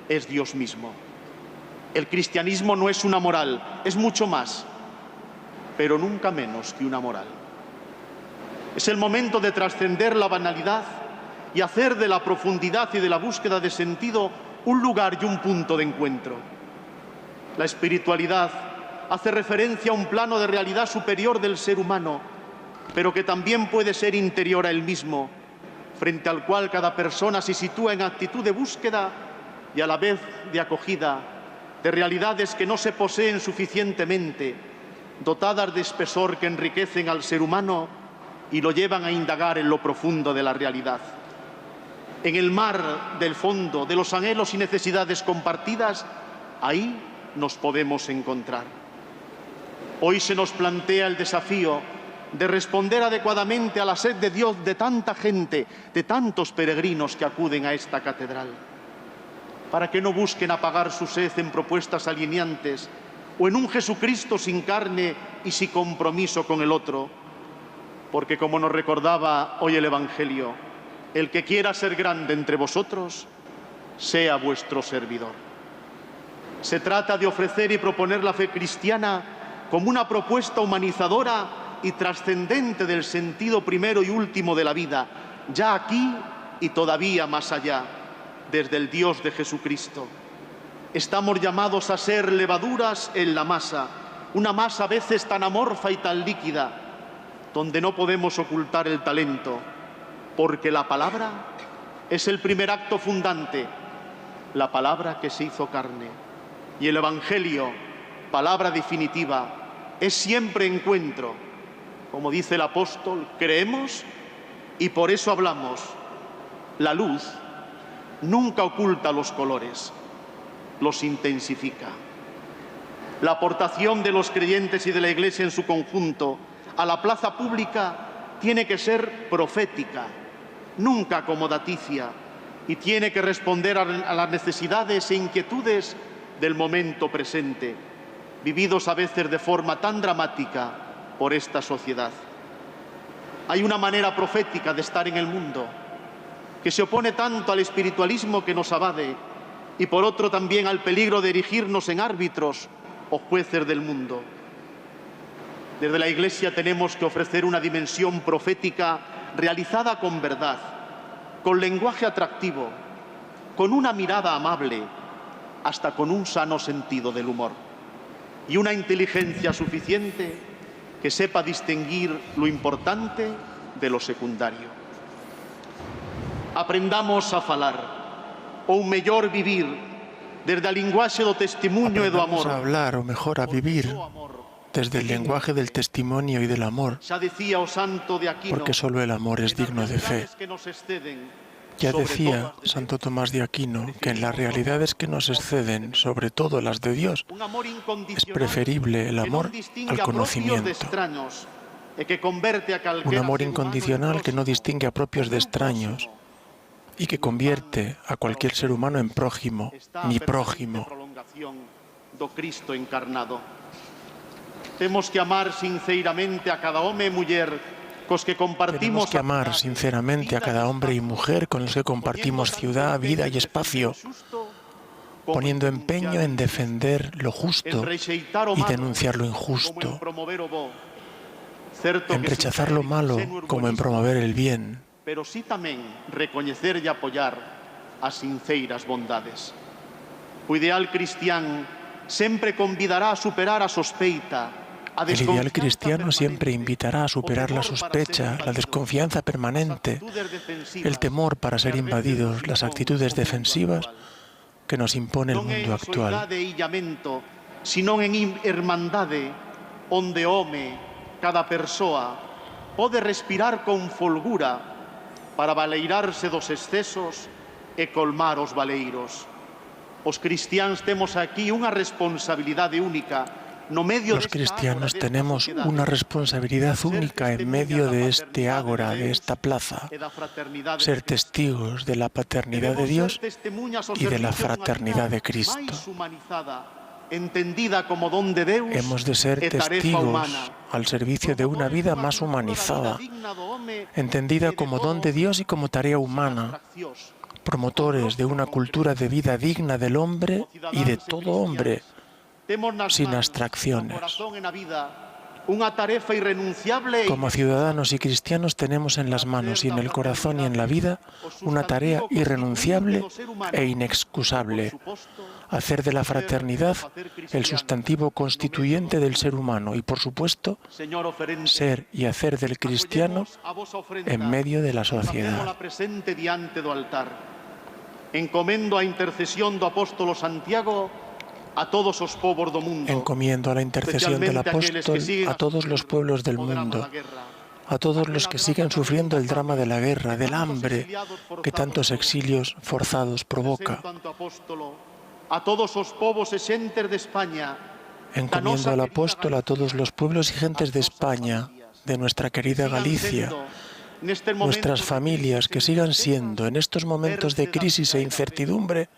S2: es Dios mismo. El cristianismo no es una moral, es mucho más, pero nunca menos que una moral. Es el momento de trascender la banalidad y hacer de la profundidad y de la búsqueda de sentido un lugar y un punto de encuentro. La espiritualidad hace referencia a un plano de realidad superior del ser humano, pero que también puede ser interior a él mismo, frente al cual cada persona se sitúa en actitud de búsqueda y a la vez de acogida de realidades que no se poseen suficientemente, dotadas de espesor que enriquecen al ser humano y lo llevan a indagar en lo profundo de la realidad. En el mar del fondo de los anhelos y necesidades compartidas, ahí nos podemos encontrar. Hoy se nos plantea el desafío de responder adecuadamente a la sed de Dios de tanta gente, de tantos peregrinos que acuden a esta catedral, para que no busquen apagar su sed en propuestas alienantes o en un Jesucristo sin carne y sin compromiso con el otro, porque como nos recordaba hoy el Evangelio, el que quiera ser grande entre vosotros, sea vuestro servidor. Se trata de ofrecer y proponer la fe cristiana como una propuesta humanizadora y trascendente del sentido primero y último de la vida, ya aquí y todavía más allá, desde el Dios de Jesucristo. Estamos llamados a ser levaduras en la masa, una masa a veces tan amorfa y tan líquida, donde no podemos ocultar el talento, porque la palabra es el primer acto fundante, la palabra que se hizo carne. Y el Evangelio, palabra definitiva, es siempre encuentro. Como dice el apóstol, creemos y por eso hablamos. La luz nunca oculta los colores, los intensifica. La aportación de los creyentes y de la Iglesia en su conjunto a la plaza pública tiene que ser profética, nunca acomodaticia, y tiene que responder a las necesidades e inquietudes del momento presente, vividos a veces de forma tan dramática por esta sociedad. Hay una manera profética de estar en el mundo que se opone tanto al espiritualismo que nos abade y por otro también al peligro de erigirnos en árbitros o jueces del mundo. Desde la Iglesia tenemos que ofrecer una dimensión profética realizada con verdad, con lenguaje atractivo, con una mirada amable, hasta con un sano sentido del humor y una inteligencia suficiente que sepa distinguir lo importante de lo secundario. Aprendamos a falar, ou mellor vivir, desde el lenguaje do testimonio e do amor.
S1: A hablar, o mejor a vivir, desde el lenguaje del testimonio y del amor, porque solo el amor es digno de fe. Ya decía Santo Tomás de Aquino que en las realidades que nos exceden, sobre todo las de Dios, es preferible el amor al conocimiento. Un amor incondicional que no distingue a propios de extraños y que convierte a cualquier ser humano en prójimo, mi prójimo.
S2: Tenemos que amar sinceramente a cada hombre y mujer
S1: Tenemos que amar sinceramente a cada hombre y mujer con los que compartimos ciudad, vida y espacio, poniendo empeño en defender lo justo y denunciar lo injusto, en rechazar lo malo como en promover el bien,
S2: pero sí también reconocer y apoyar a sinceras bondades. O ideal cristiano siempre convidará a superar a sospeita. El
S1: ideal cristiano siempre invitará a superar la sospecha, la desconfianza permanente, el temor para ser invadidos, las actitudes defensivas que nos impone el mundo actual.
S2: Sino en hermandade, onde home, cada persoa, pode respirar con folgura para baleirarse dos excesos e colmar os baleiros. Os cristianos temos aquí unha responsabilidade única.
S1: Los cristianos tenemos una responsabilidad única en medio de este ágora, de esta plaza, ser testigos de la paternidad de Dios y de la fraternidad de Cristo. Hemos de ser testigos al servicio de una vida más humanizada, entendida como don de Dios y como tarea humana, promotores de una cultura de vida digna del hombre y de todo hombre, sin abstracciones. Como ciudadanos y cristianos tenemos en las manos y en el corazón y en la vida una tarea irrenunciable e inexcusable: hacer de la fraternidad el sustantivo constituyente del ser humano y, por supuesto, ser y hacer del cristiano en medio de la sociedad.
S2: Encomendo a intercesión do apóstolo Santiago a todos os povos do mundo.
S1: Encomiendo a la intercesión del apóstol a todos los pueblos del mundo, a todos los que siguen sufriendo el drama de la guerra, del hambre que tantos exilios forzados provoca.
S2: A todos os povos e xentes de España.
S1: Encomiendo al apóstol a todos los pueblos y gentes de España, de nuestra querida Galicia, nuestras familias, que sigan siendo, en estos momentos de crisis e incertidumbre,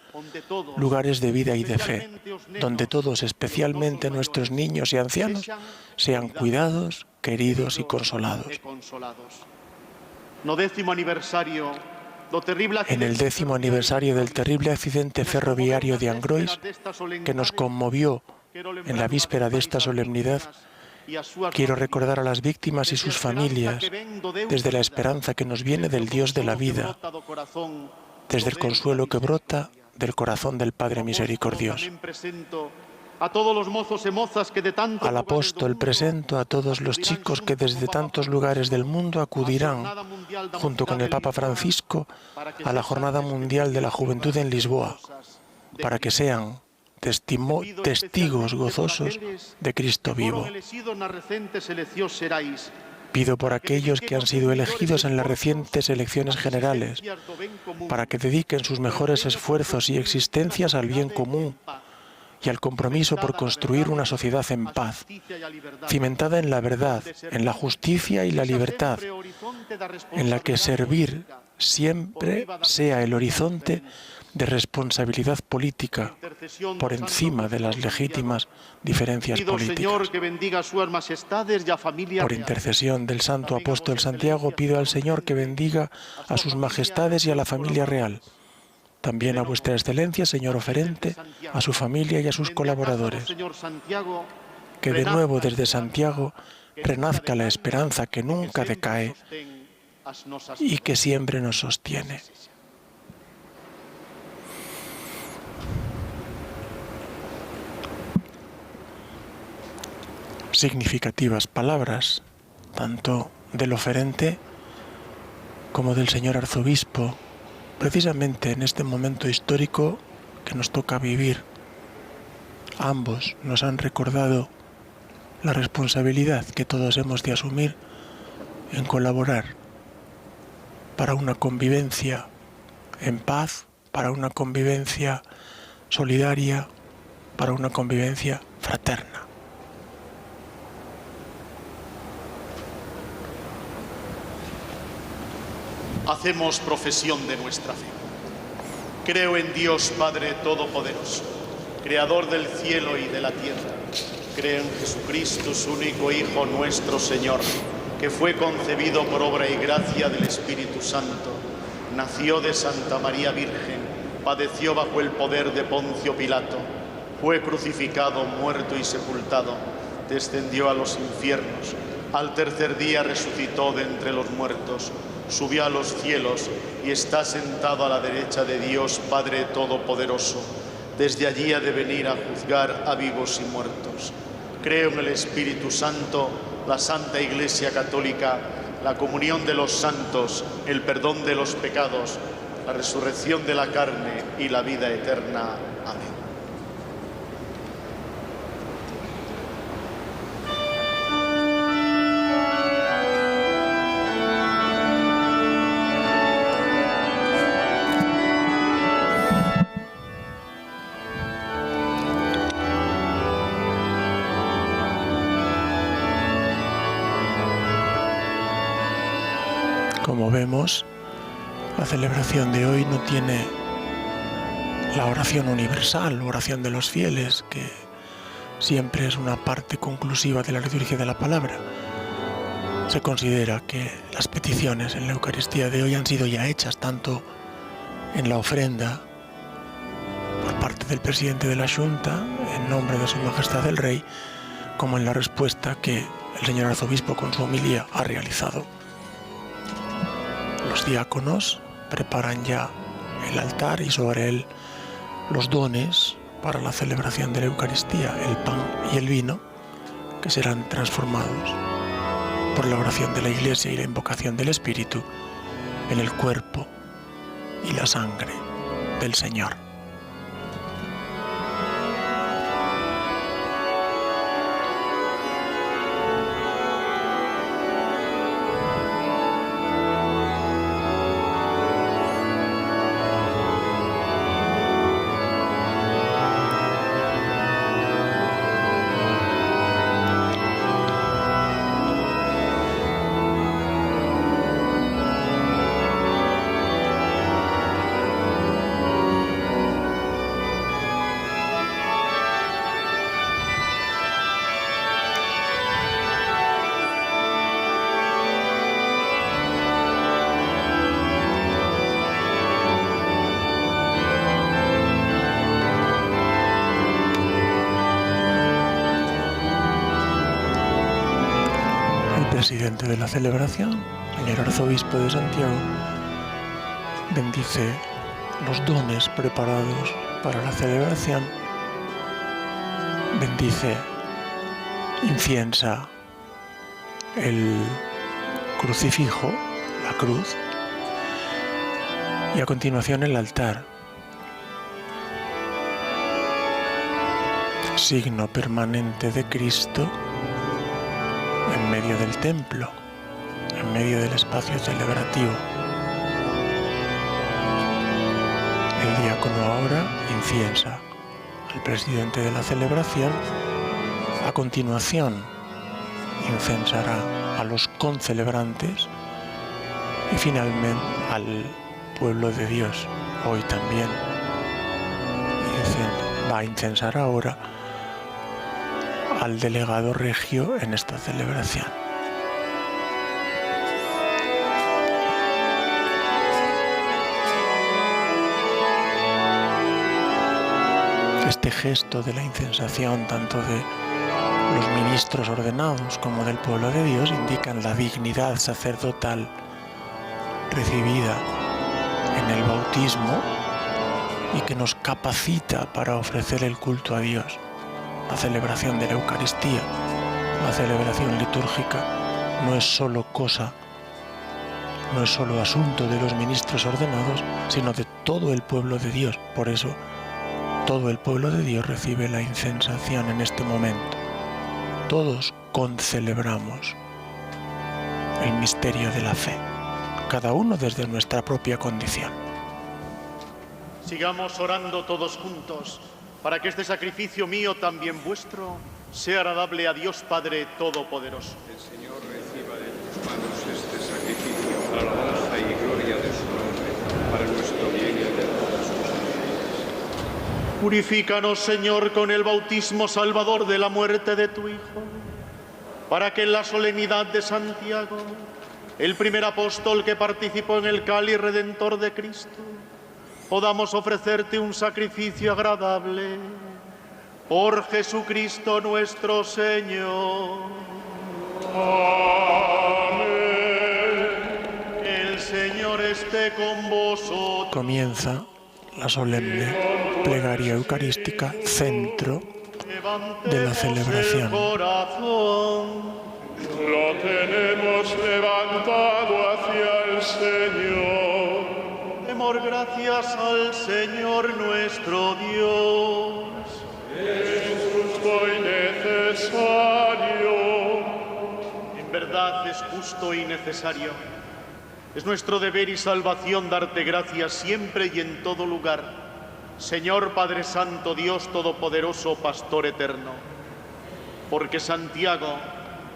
S1: lugares de vida y de fe, donde todos, especialmente nuestros niños y ancianos, sean cuidados, queridos y consolados. En el 10º aniversario del terrible accidente ferroviario de Angrois, que nos conmovió en la víspera de esta solemnidad, Quiero recordar a las víctimas y sus familias desde la esperanza que nos viene del Dios de la vida, desde el consuelo que brota del corazón del Padre misericordioso. Al apóstol presento a todos los chicos que desde tantos lugares del mundo acudirán, junto con el Papa Francisco, a la Jornada Mundial de la Juventud en Lisboa, para que sean testigos gozosos de Cristo vivo. Pido por aquellos que han sido elegidos en las recientes elecciones generales, para que dediquen sus mejores esfuerzos y existencias al bien común y al compromiso por construir una sociedad en paz, cimentada en la verdad, en la justicia y la libertad, en la que servir siempre sea el horizonte de responsabilidad política por encima de las legítimas diferencias políticas. Por intercesión del Santo Apóstol Santiago, pido al Señor que bendiga a sus majestades y a la familia real. También a vuestra excelencia, señor oferente, a su familia y a sus colaboradores. Que de nuevo desde Santiago renazca la esperanza que nunca decae y que siempre nos sostiene. Significativas palabras, tanto del oferente como del señor arzobispo, precisamente en este momento histórico que nos toca vivir. Ambos nos han recordado la responsabilidad que todos hemos de asumir en colaborar para una convivencia en paz, para una convivencia solidaria, para una convivencia fraterna.
S2: Hacemos profesión de nuestra fe. Creo en Dios Padre Todopoderoso, Creador del cielo y de la tierra. Creo en Jesucristo, su único Hijo, nuestro Señor, que fue concebido por obra y gracia del Espíritu Santo. Nació de Santa María Virgen, padeció bajo el poder de Poncio Pilato, fue crucificado, muerto y sepultado, descendió a los infiernos. Al tercer día resucitó de entre los muertos, subió a los cielos y está sentado a la derecha de Dios Padre Todopoderoso. Desde allí ha de venir a juzgar a vivos y muertos. Creo en el Espíritu Santo, la Santa Iglesia Católica, la comunión de los santos, el perdón de los pecados, la resurrección de la carne y la vida eterna. Amén.
S1: Como vemos, la celebración de hoy no tiene la oración universal, oración de los fieles, que siempre es una parte conclusiva de la liturgia de la palabra. Se considera que las peticiones en la Eucaristía de hoy han sido ya hechas tanto en la ofrenda por parte del presidente de la Xunta, en nombre de Su Majestad el Rey, como en la respuesta que el señor arzobispo con su homilía ha realizado. Los diáconos preparan ya el altar y sobre él los dones para la celebración de la Eucaristía, el pan y el vino, que serán transformados por la oración de la Iglesia y la invocación del Espíritu en el cuerpo y la sangre del Señor. presidente de la celebración, señor arzobispo de Santiago, bendice los dones preparados para la celebración, bendice, inciensa el crucifijo, la cruz, y a continuación el altar, signo permanente de Cristo en medio del templo, en medio del espacio celebrativo. El diácono ahora inciensa al presidente de la celebración. A continuación incensará a los concelebrantes y finalmente al pueblo de Dios. Hoy también va a incensar ahora al delegado regio en esta celebración. Este gesto de la incensación, tanto de los ministros ordenados como del pueblo de Dios, indican la dignidad sacerdotal recibida en el bautismo y que nos capacita para ofrecer el culto a Dios. La celebración de la Eucaristía, la celebración litúrgica, no es solo cosa, no es solo asunto de los ministros ordenados, sino de todo el pueblo de Dios. Por eso, todo el pueblo de Dios recibe la incensación en este momento. Todos concelebramos el misterio de la fe, cada uno desde nuestra propia condición.
S2: Sigamos orando todos juntos, para que este sacrificio mío, también vuestro, sea agradable a Dios Padre Todopoderoso.
S9: El Señor reciba de tus manos este sacrificio para la alabanza y gloria de su nombre, para nuestro bien y el de todas sus familias.
S2: Purifícanos, Señor, con el bautismo salvador de la muerte de tu Hijo, para que en la solemnidad de Santiago, el primer apóstol que participó en el cáliz redentor de Cristo, podamos ofrecerte un sacrificio agradable por Jesucristo nuestro Señor.
S7: Amén.
S2: El Señor esté con vosotros.
S1: Comienza la solemne plegaria eucarística, centro de la celebración.
S7: Lo tenemos levantado hacia el Señor.
S2: Demos gracias al Señor nuestro Dios.
S7: Es justo y necesario.
S2: En verdad es justo y necesario. Es nuestro deber y salvación darte gracias siempre y en todo lugar. Señor Padre Santo, Dios Todopoderoso, Pastor eterno. Porque Santiago,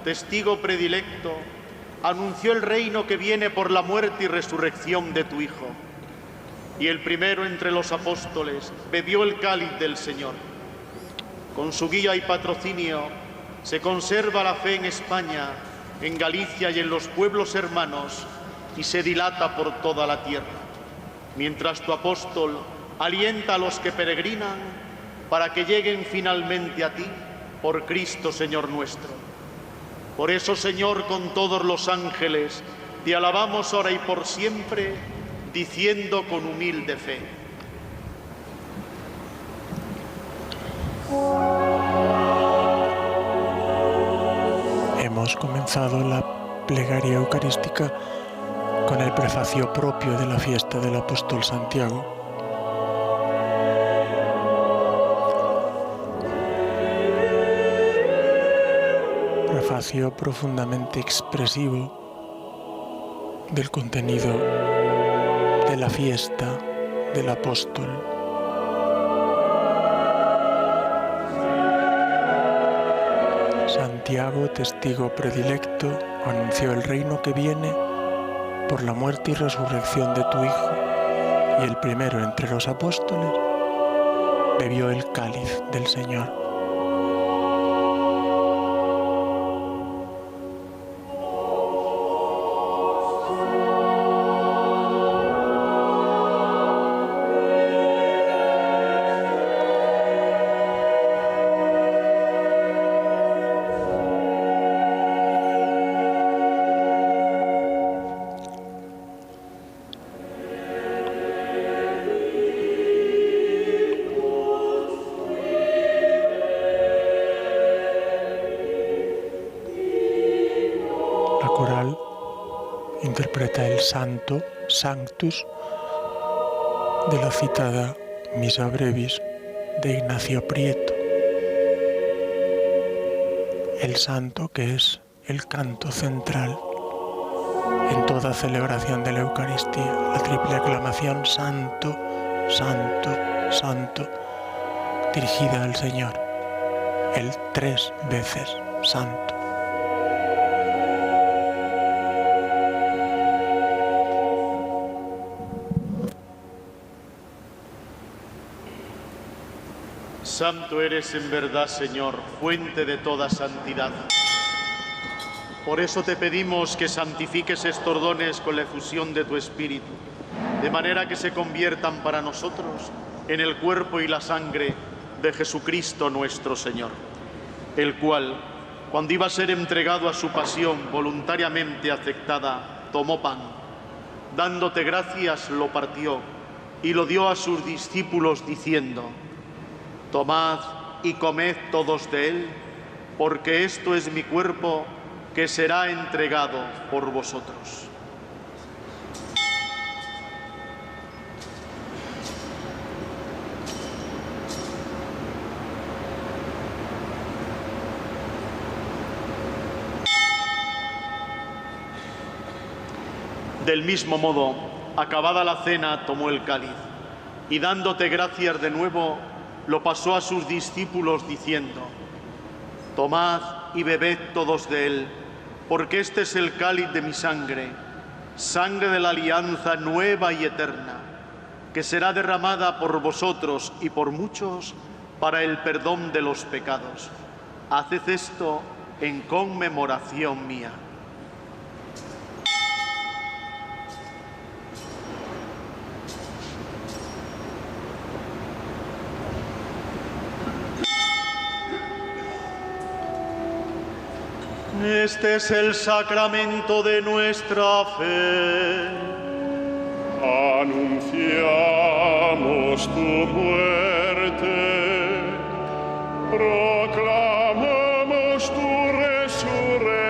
S2: testigo predilecto, anunció el reino que viene por la muerte y resurrección de tu Hijo. Y el primero entre los apóstoles bebió el cáliz del Señor. Con su guía y patrocinio se conserva la fe en España, en Galicia y en los pueblos hermanos, y se dilata por toda la tierra. Mientras tu apóstol alienta a los que peregrinan para que lleguen finalmente a ti, por Cristo Señor nuestro. Por eso, Señor, con todos los ángeles, te alabamos ahora y por siempre, diciendo con humilde fe.
S1: Hemos comenzado la plegaria eucarística con el prefacio propio de la fiesta del apóstol Santiago. Prefacio profundamente expresivo del contenido de la fiesta del apóstol. Santiago, testigo predilecto, anunció el reino que viene por la muerte y resurrección de tu Hijo, y el primero entre los apóstoles bebió el cáliz del Señor. interpreta el Santo, Sanctus, de la citada Missa Brevis de Ignacio Prieto. El Santo, que es el canto central en toda celebración de la Eucaristía, la triple aclamación Santo, Santo, Santo, dirigida al Señor, el 3 veces Santo.
S2: Santo eres en verdad, Señor, fuente de toda santidad. Por eso te pedimos que santifiques estos dones con la efusión de tu Espíritu, de manera que se conviertan para nosotros en el cuerpo y la sangre de Jesucristo nuestro Señor, el cual, cuando iba a ser entregado a su pasión voluntariamente aceptada, tomó pan, dándote gracias, lo partió y lo dio a sus discípulos diciendo: tomad y comed todos de él, porque esto es mi cuerpo que será entregado por vosotros. Del mismo modo, acabada la cena, tomó el cáliz y dándote gracias de nuevo, lo pasó a sus discípulos diciendo: tomad y bebed todos de él, porque este es el cáliz de mi sangre, sangre de la alianza nueva y eterna, que será derramada por vosotros y por muchos para el perdón de los pecados. Haced esto en conmemoración mía. Este es el sacramento de nuestra fe.
S7: Anunciamos tu muerte, proclamamos tu resurrección.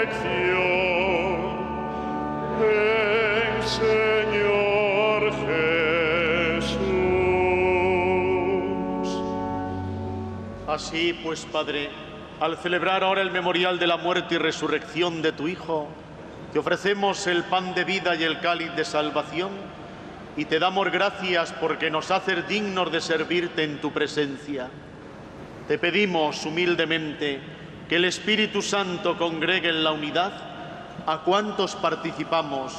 S7: Ven, Señor Jesús.
S2: Así pues, Padre, al celebrar ahora el memorial de la muerte y resurrección de tu Hijo, te ofrecemos el pan de vida y el cáliz de salvación y te damos gracias porque nos haces dignos de servirte en tu presencia. Te pedimos humildemente que el Espíritu Santo congregue en la unidad a cuantos participamos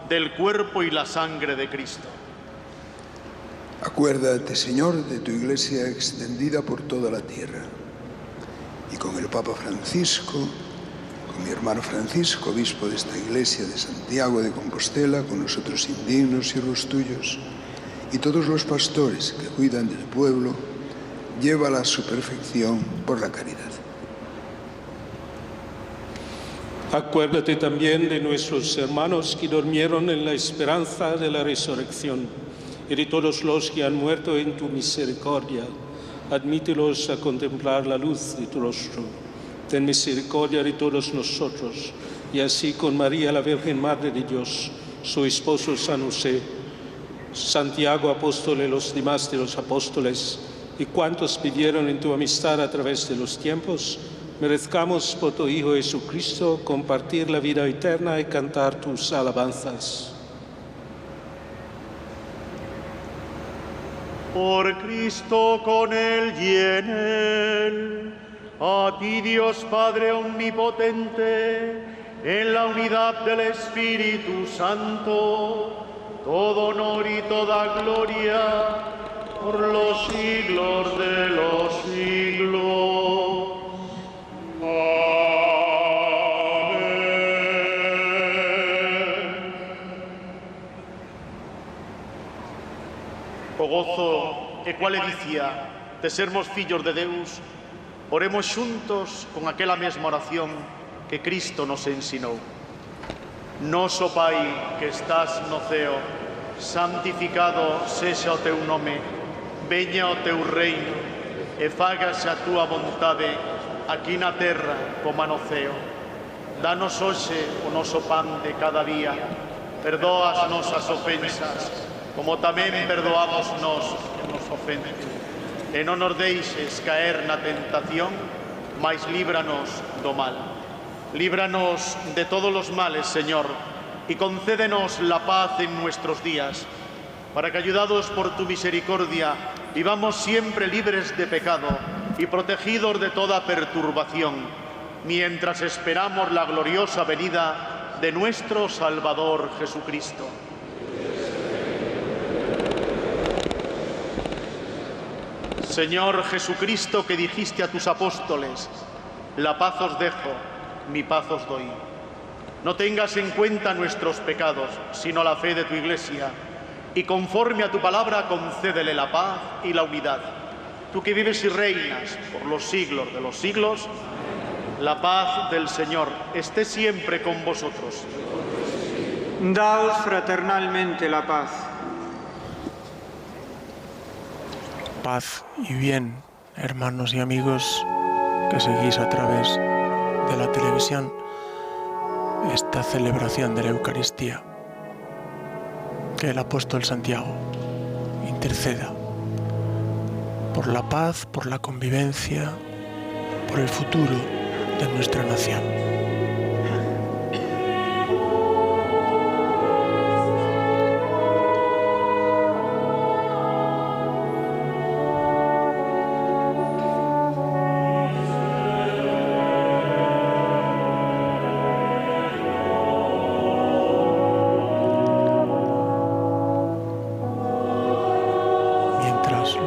S2: del cuerpo y la sangre de Cristo.
S10: Acuérdate, Señor, de tu Iglesia extendida por toda la tierra. Y con el Papa Francisco, con mi hermano Francisco, obispo de esta iglesia de Santiago de Compostela, con los otros indignos siervos tuyos, y todos los pastores que cuidan del pueblo, llévala a su perfección por la caridad.
S4: Acuérdate también de nuestros hermanos que durmieron en la esperanza de la resurrección, y de todos los que han muerto en tu misericordia. Admítelos a contemplar la luz de tu rostro. Ten misericordia de todos nosotros, y así con María, la Virgen Madre de Dios, su esposo San José, Santiago, apóstol, y los demás de los apóstoles, y cuantos vivieron en tu amistad a través de los tiempos, merezcamos por tu Hijo Jesucristo compartir la vida eterna y cantar tus alabanzas.
S2: Por Cristo, con Él y en Él, a ti Dios Padre Omnipotente, en la unidad del Espíritu Santo, todo honor y toda gloria, por los siglos de los siglos. O gozo e quale dicía de sermos fillos de Deus, oremos xuntos con aquela mesma oración que Cristo nos ensinou. Noso Pai que estás no ceo, santificado sexa o teu nome, veña o teu reino, e fágase a túa vontade, aquí na terra como no ceo. Danos hoxe o noso pan de cada día, perdoas nosas ofensas, como tamén perdoamos nos que nos ofenden. E non nos deixes caer na tentación, mais líbranos do mal. Líbranos de todos los males, Señor, y concédenos la paz en nuestros días, para que, ayudados por tu misericordia, vivamos siempre libres de pecado y protegidos de toda perturbación, mientras esperamos la gloriosa venida de nuestro Salvador Jesucristo. Señor Jesucristo, que dijiste a tus apóstoles: la paz os dejo, mi paz os doy. No tengas en cuenta nuestros pecados, sino la fe de tu Iglesia, y conforme a tu palabra concédele la paz y la unidad. Tú que vives y reinas por los siglos de los siglos, la paz del Señor esté siempre con vosotros.
S8: Daos fraternalmente la paz.
S1: Paz y bien, hermanos y amigos que seguís a través de la televisión esta celebración de la Eucaristía. Que el apóstol Santiago interceda por la paz, por la convivencia, por el futuro de nuestra nación.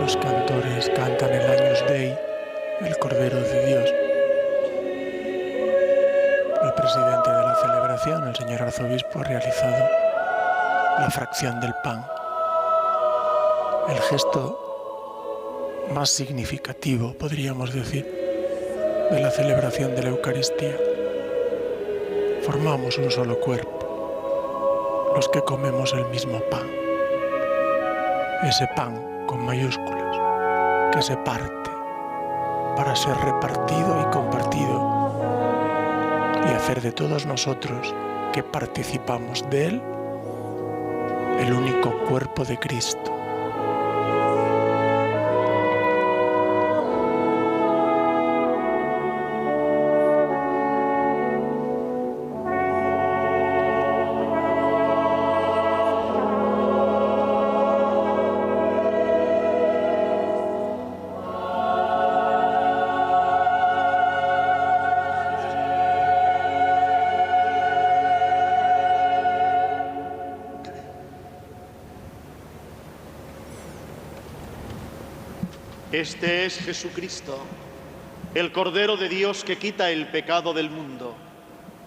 S1: Los cantores cantan el Agnus Dei, el Cordero de Dios. El presidente de la celebración, el señor arzobispo, ha realizado la fracción del pan. El gesto más significativo, podríamos decir, de la celebración de la Eucaristía. Formamos un solo cuerpo, los que comemos el mismo pan. Ese pan con mayúsculas, que se parte para ser repartido y compartido y hacer de todos nosotros que participamos de él el único cuerpo de Cristo.
S2: Este es Jesucristo, el Cordero de Dios que quita el pecado del mundo.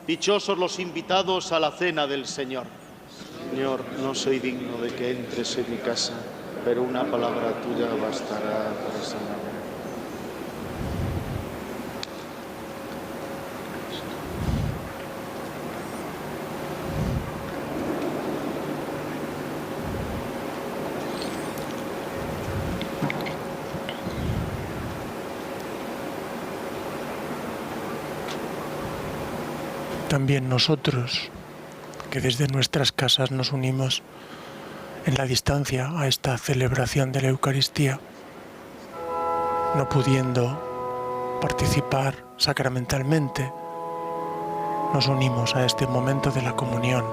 S2: Dichosos los invitados a la cena del Señor. Señor, no soy digno de que entres en mi casa, pero una palabra tuya bastará para sanarme.
S1: También nosotros, que desde nuestras casas nos unimos en la distancia a esta celebración de la Eucaristía, no pudiendo participar sacramentalmente, nos unimos a este momento de la comunión.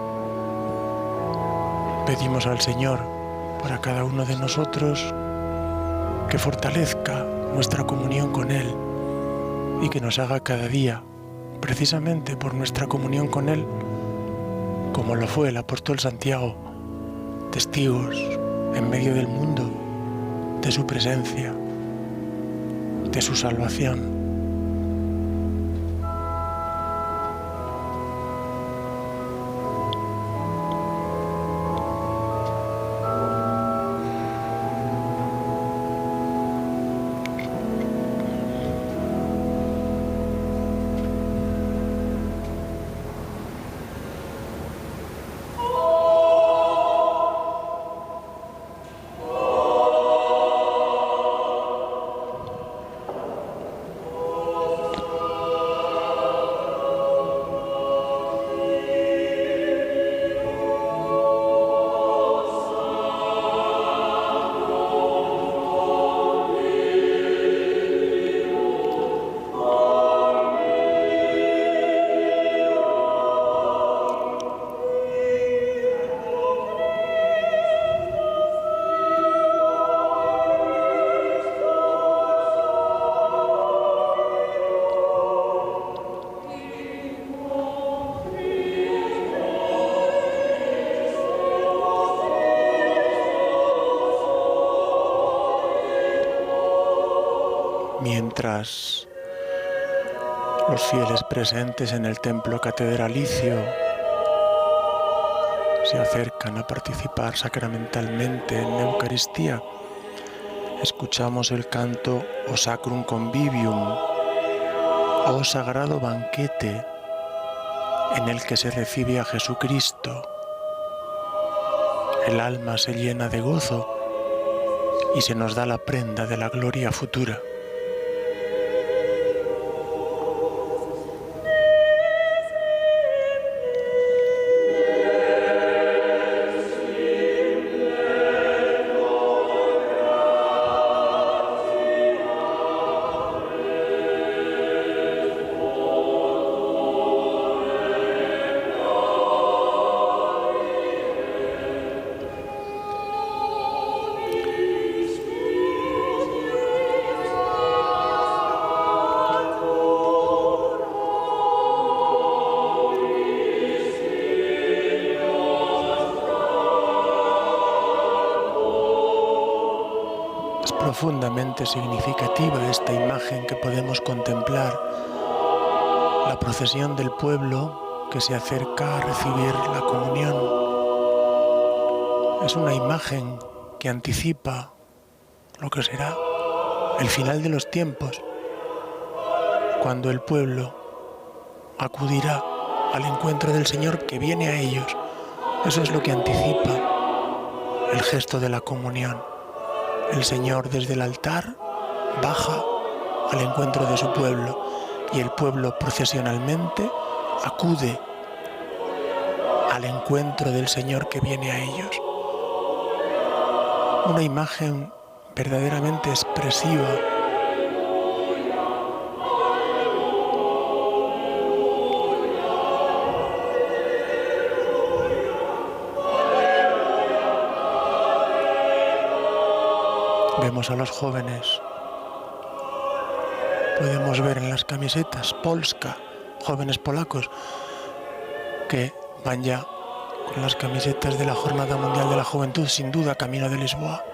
S1: Pedimos al Señor para cada uno de nosotros que fortalezca nuestra comunión con Él y que nos haga cada día, precisamente por nuestra comunión con Él, como lo fue el apóstol Santiago, testigos en medio del mundo de su presencia, de su salvación. Mientras los fieles presentes en el templo catedralicio se acercan a participar sacramentalmente en la Eucaristía, escuchamos el canto O Sacrum Convivium, o sagrado banquete en el que se recibe a Jesucristo. El alma se llena de gozo y se nos da la prenda de la gloria futura. Profundamente significativa esta imagen que podemos contemplar, la procesión del pueblo que se acerca a recibir la comunión. Es una imagen que anticipa lo que será el final de los tiempos, cuando el pueblo acudirá al encuentro del Señor que viene a ellos. Eso es lo que anticipa el gesto de la comunión. El Señor desde el altar baja al encuentro de su pueblo y el pueblo procesionalmente acude al encuentro del Señor que viene a ellos. Una imagen verdaderamente expresiva. Vemos a los jóvenes, podemos ver en las camisetas Polska, jóvenes polacos, que van ya con las camisetas de la Jornada Mundial de la Juventud, sin duda, camino de Lisboa.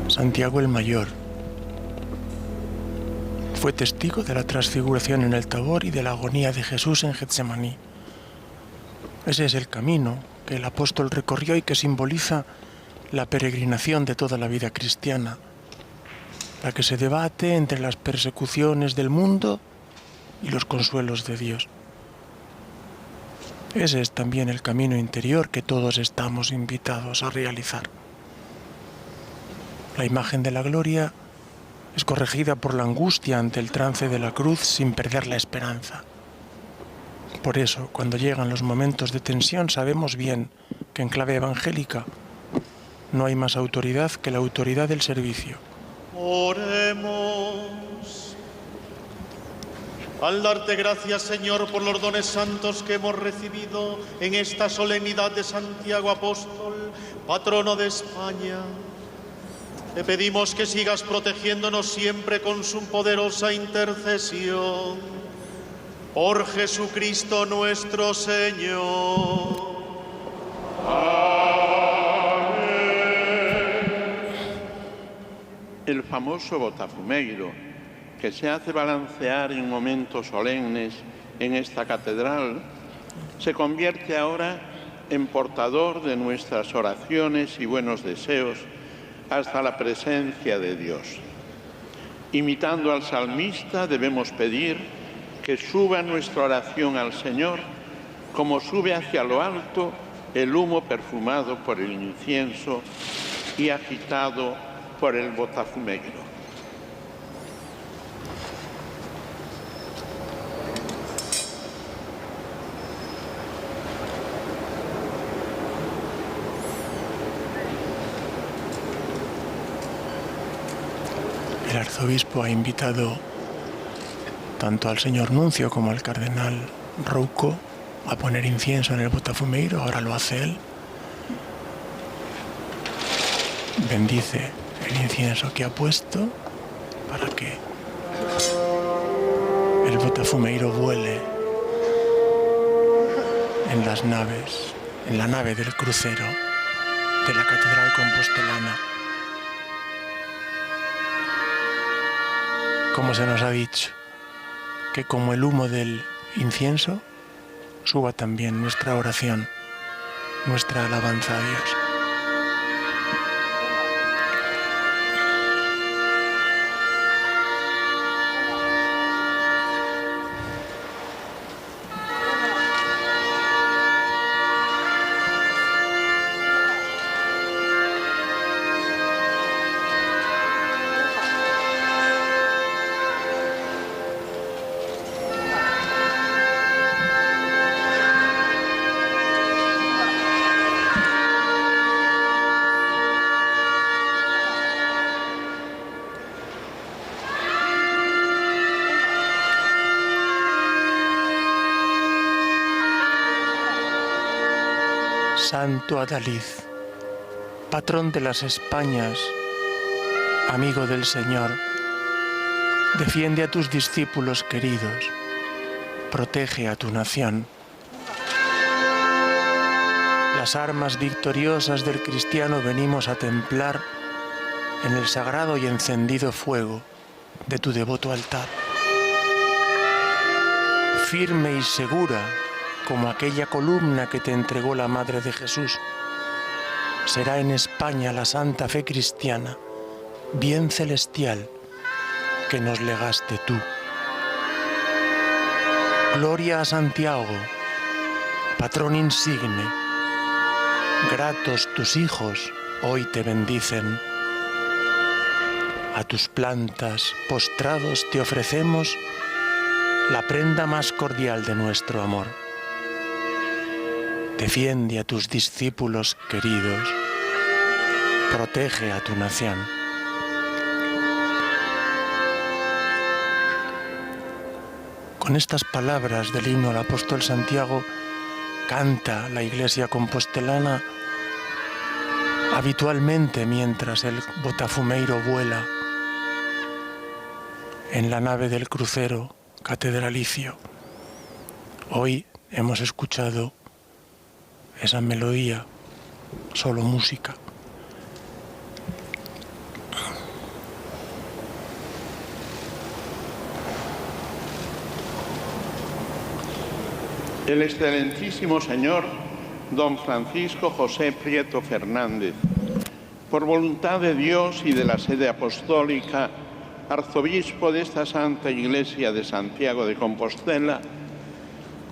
S1: Santiago el Mayor fue testigo de la transfiguración en el Tabor y de la agonía de Jesús en Getsemaní. Ese es el camino que el apóstol recorrió y que simboliza la peregrinación de toda la vida cristiana, la que se debate entre las persecuciones del mundo y los consuelos de Dios. Ese es también el camino interior que todos estamos invitados a realizar. La imagen de la gloria es corregida por la angustia ante el trance de la cruz sin perder la esperanza. Por eso, cuando llegan los momentos de tensión, sabemos bien que en clave evangélica no hay más autoridad que la autoridad del servicio.
S2: Oremos. Al darte gracias, Señor, por los dones santos que hemos recibido en esta solemnidad de Santiago Apóstol, patrono de España, te pedimos que sigas protegiéndonos siempre con su poderosa intercesión. Por Jesucristo nuestro Señor.
S3: El famoso botafumeiro, que se hace balancear en momentos solemnes en esta catedral, se convierte ahora en portador de nuestras oraciones y buenos deseos hasta la presencia de Dios. Imitando al salmista, debemos pedir que suba nuestra oración al Señor como sube hacia lo alto el humo perfumado por el incienso y agitado por el botafumeiro.
S1: El arzobispo ha invitado tanto al señor nuncio como al cardenal Rouco a poner incienso en el botafumeiro. Ahora lo hace él. Bendice el incienso que ha puesto para que el botafumeiro vuele en las naves, en la nave del crucero de la catedral compostelana. Como se nos ha dicho, que como el humo del incienso, suba también nuestra oración, nuestra alabanza a Dios. Santo Adalid, patrón de las Españas, amigo del Señor, defiende a tus discípulos queridos, protege a tu nación. Las armas victoriosas del cristiano venimos a templar en el sagrado y encendido fuego de tu devoto altar. Firme y segura como aquella columna que te entregó la Madre de Jesús, será en España la santa fe cristiana, bien celestial, que nos legaste tú. Gloria a Santiago, patrón insigne. Gratos tus hijos hoy te bendicen. A tus plantas postrados te ofrecemos la prenda más cordial de nuestro amor. Defiende a tus discípulos queridos, protege a tu nación. Con estas palabras del himno al apóstol Santiago, canta la Iglesia compostelana habitualmente mientras el botafumeiro vuela en la nave del crucero catedralicio. Hoy hemos escuchado esa melodía, solo música.
S3: El excelentísimo señor don Francisco José Prieto Fernández, por voluntad de Dios y de la sede apostólica, arzobispo de esta Santa Iglesia de Santiago de Compostela,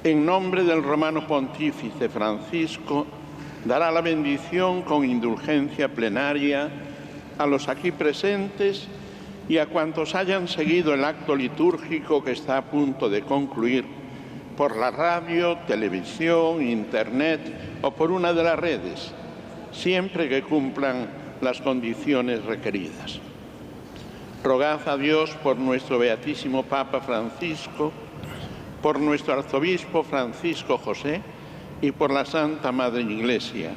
S3: en nombre del romano pontífice Francisco, dará la bendición con indulgencia plenaria a los aquí presentes y a cuantos hayan seguido el acto litúrgico que está a punto de concluir por la radio, televisión, internet o por una de las redes, siempre que cumplan las condiciones requeridas. Rogad a Dios por nuestro beatísimo Papa Francisco, por nuestro arzobispo Francisco José y por la Santa Madre Iglesia,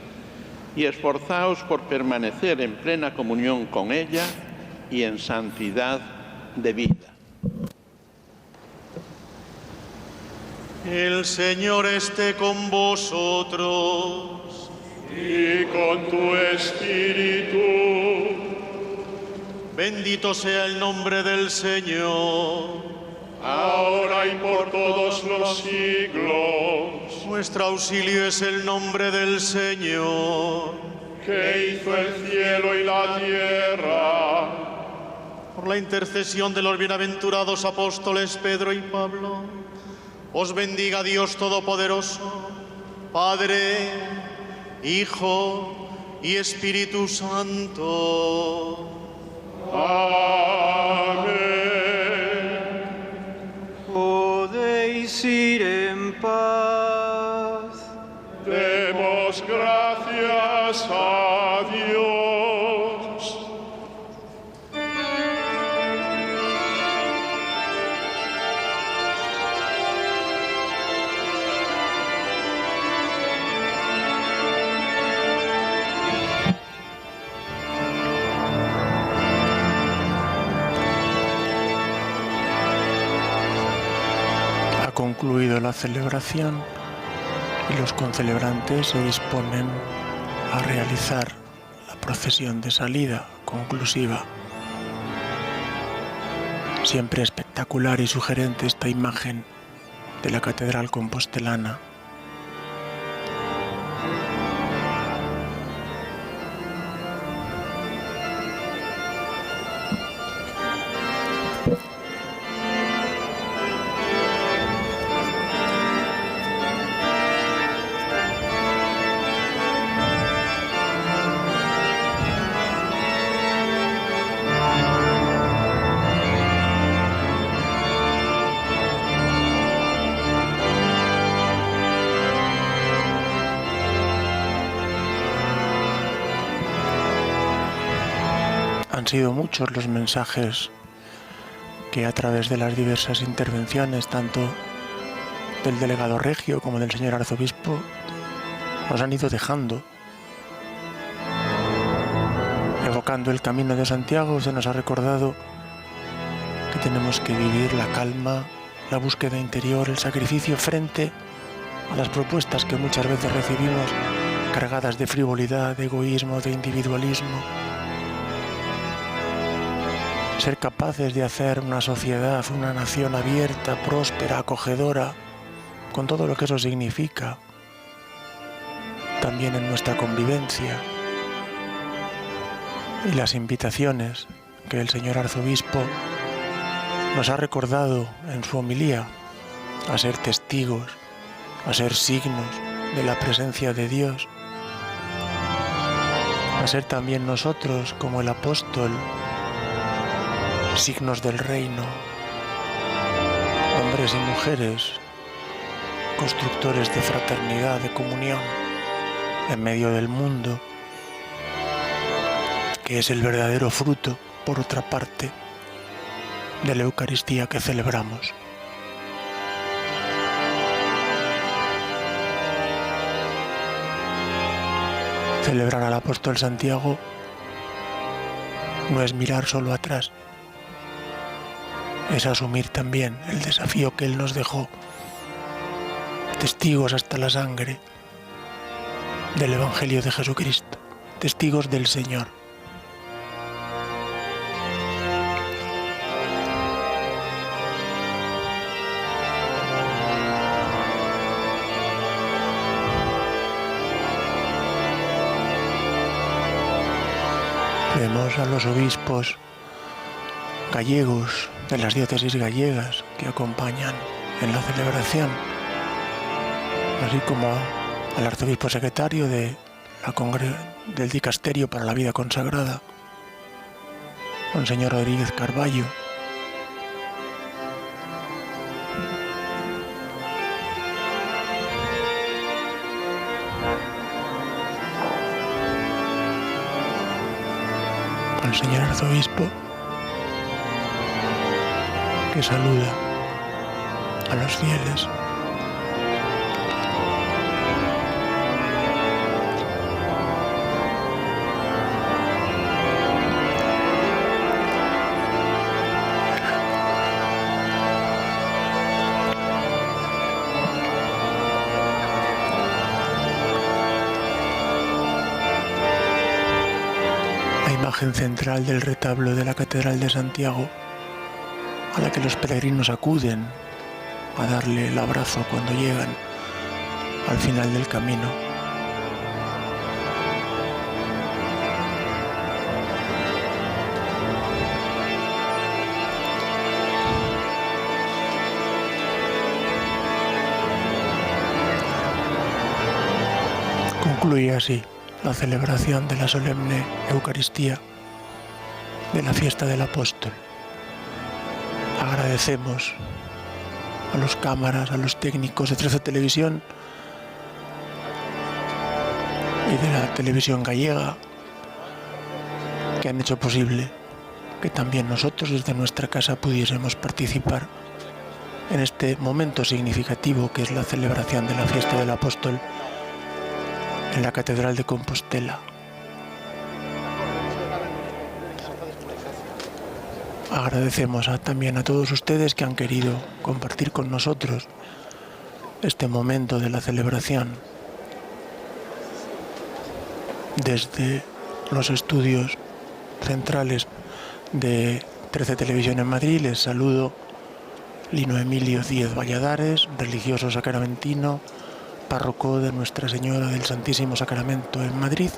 S3: y esforzaos por permanecer en plena comunión con ella y en santidad de vida.
S2: El Señor esté con vosotros.
S7: Y con tu espíritu.
S2: Bendito sea el nombre del Señor.
S7: Ahora y por todos los siglos.
S2: Nuestro auxilio es el nombre del Señor,
S7: que hizo el cielo y la tierra.
S2: Por la intercesión de los bienaventurados apóstoles Pedro y Pablo, os bendiga Dios Todopoderoso, Padre, Hijo y Espíritu Santo.
S7: Amén.
S8: Podéis ir en paz.
S7: Demos gracias a Dios.
S1: Ha concluido la celebración y los concelebrantes se disponen a realizar la procesión de salida conclusiva. Siempre espectacular y sugerente esta imagen de la catedral compostelana. Han sido muchos los mensajes que a través de las diversas intervenciones, tanto del delegado regio como del señor arzobispo, nos han ido dejando. Evocando el camino de Santiago, se nos ha recordado que tenemos que vivir la calma, la búsqueda interior, el sacrificio frente a las propuestas que muchas veces recibimos cargadas de frivolidad, de egoísmo, de individualismo. Ser capaces de hacer una sociedad, una nación abierta, próspera, acogedora, con todo lo que eso significa, también en nuestra convivencia. Y las invitaciones que el señor arzobispo nos ha recordado en su homilía, a ser testigos, a ser signos de la presencia de Dios, a ser también nosotros, como el apóstol, signos del reino, hombres y mujeres, constructores de fraternidad, de comunión, en medio del mundo, que es el verdadero fruto, por otra parte, de la Eucaristía que celebramos. Celebrar al apóstol Santiago no es mirar solo atrás, es asumir también el desafío que él nos dejó, testigos hasta la sangre del Evangelio de Jesucristo, testigos del Señor. Vemos a los obispos gallegos de las diócesis gallegas que acompañan en la celebración, así como al arzobispo secretario del Dicasterio para la Vida Consagrada, Monseñor Rodríguez Carballo, al señor arzobispo, que saluda a los fieles. imagen central del retablo de la Catedral de Santiago, a la que los peregrinos acuden a darle el abrazo cuando llegan al final del camino. Concluye así la celebración de la solemne Eucaristía de la fiesta del Apóstol. Agradecemos a los cámaras, a los técnicos de 13 Televisión y de la televisión gallega que han hecho posible que también nosotros desde nuestra casa pudiésemos participar en este momento significativo que es la celebración de la fiesta del Apóstol en la Catedral de Compostela. Agradecemos también a todos ustedes que han querido compartir con nosotros este momento de la celebración. Desde los estudios centrales de 13 Televisión en Madrid les saludo Lino Emilio Díez Valladares, religioso sacramentino, párroco de Nuestra Señora del Santísimo Sacramento en Madrid,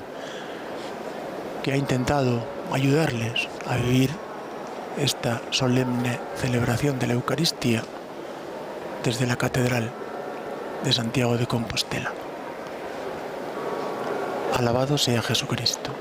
S1: que ha intentado ayudarles a vivir esta solemne celebración de la Eucaristía desde la Catedral de Santiago de Compostela. Alabado sea Jesucristo.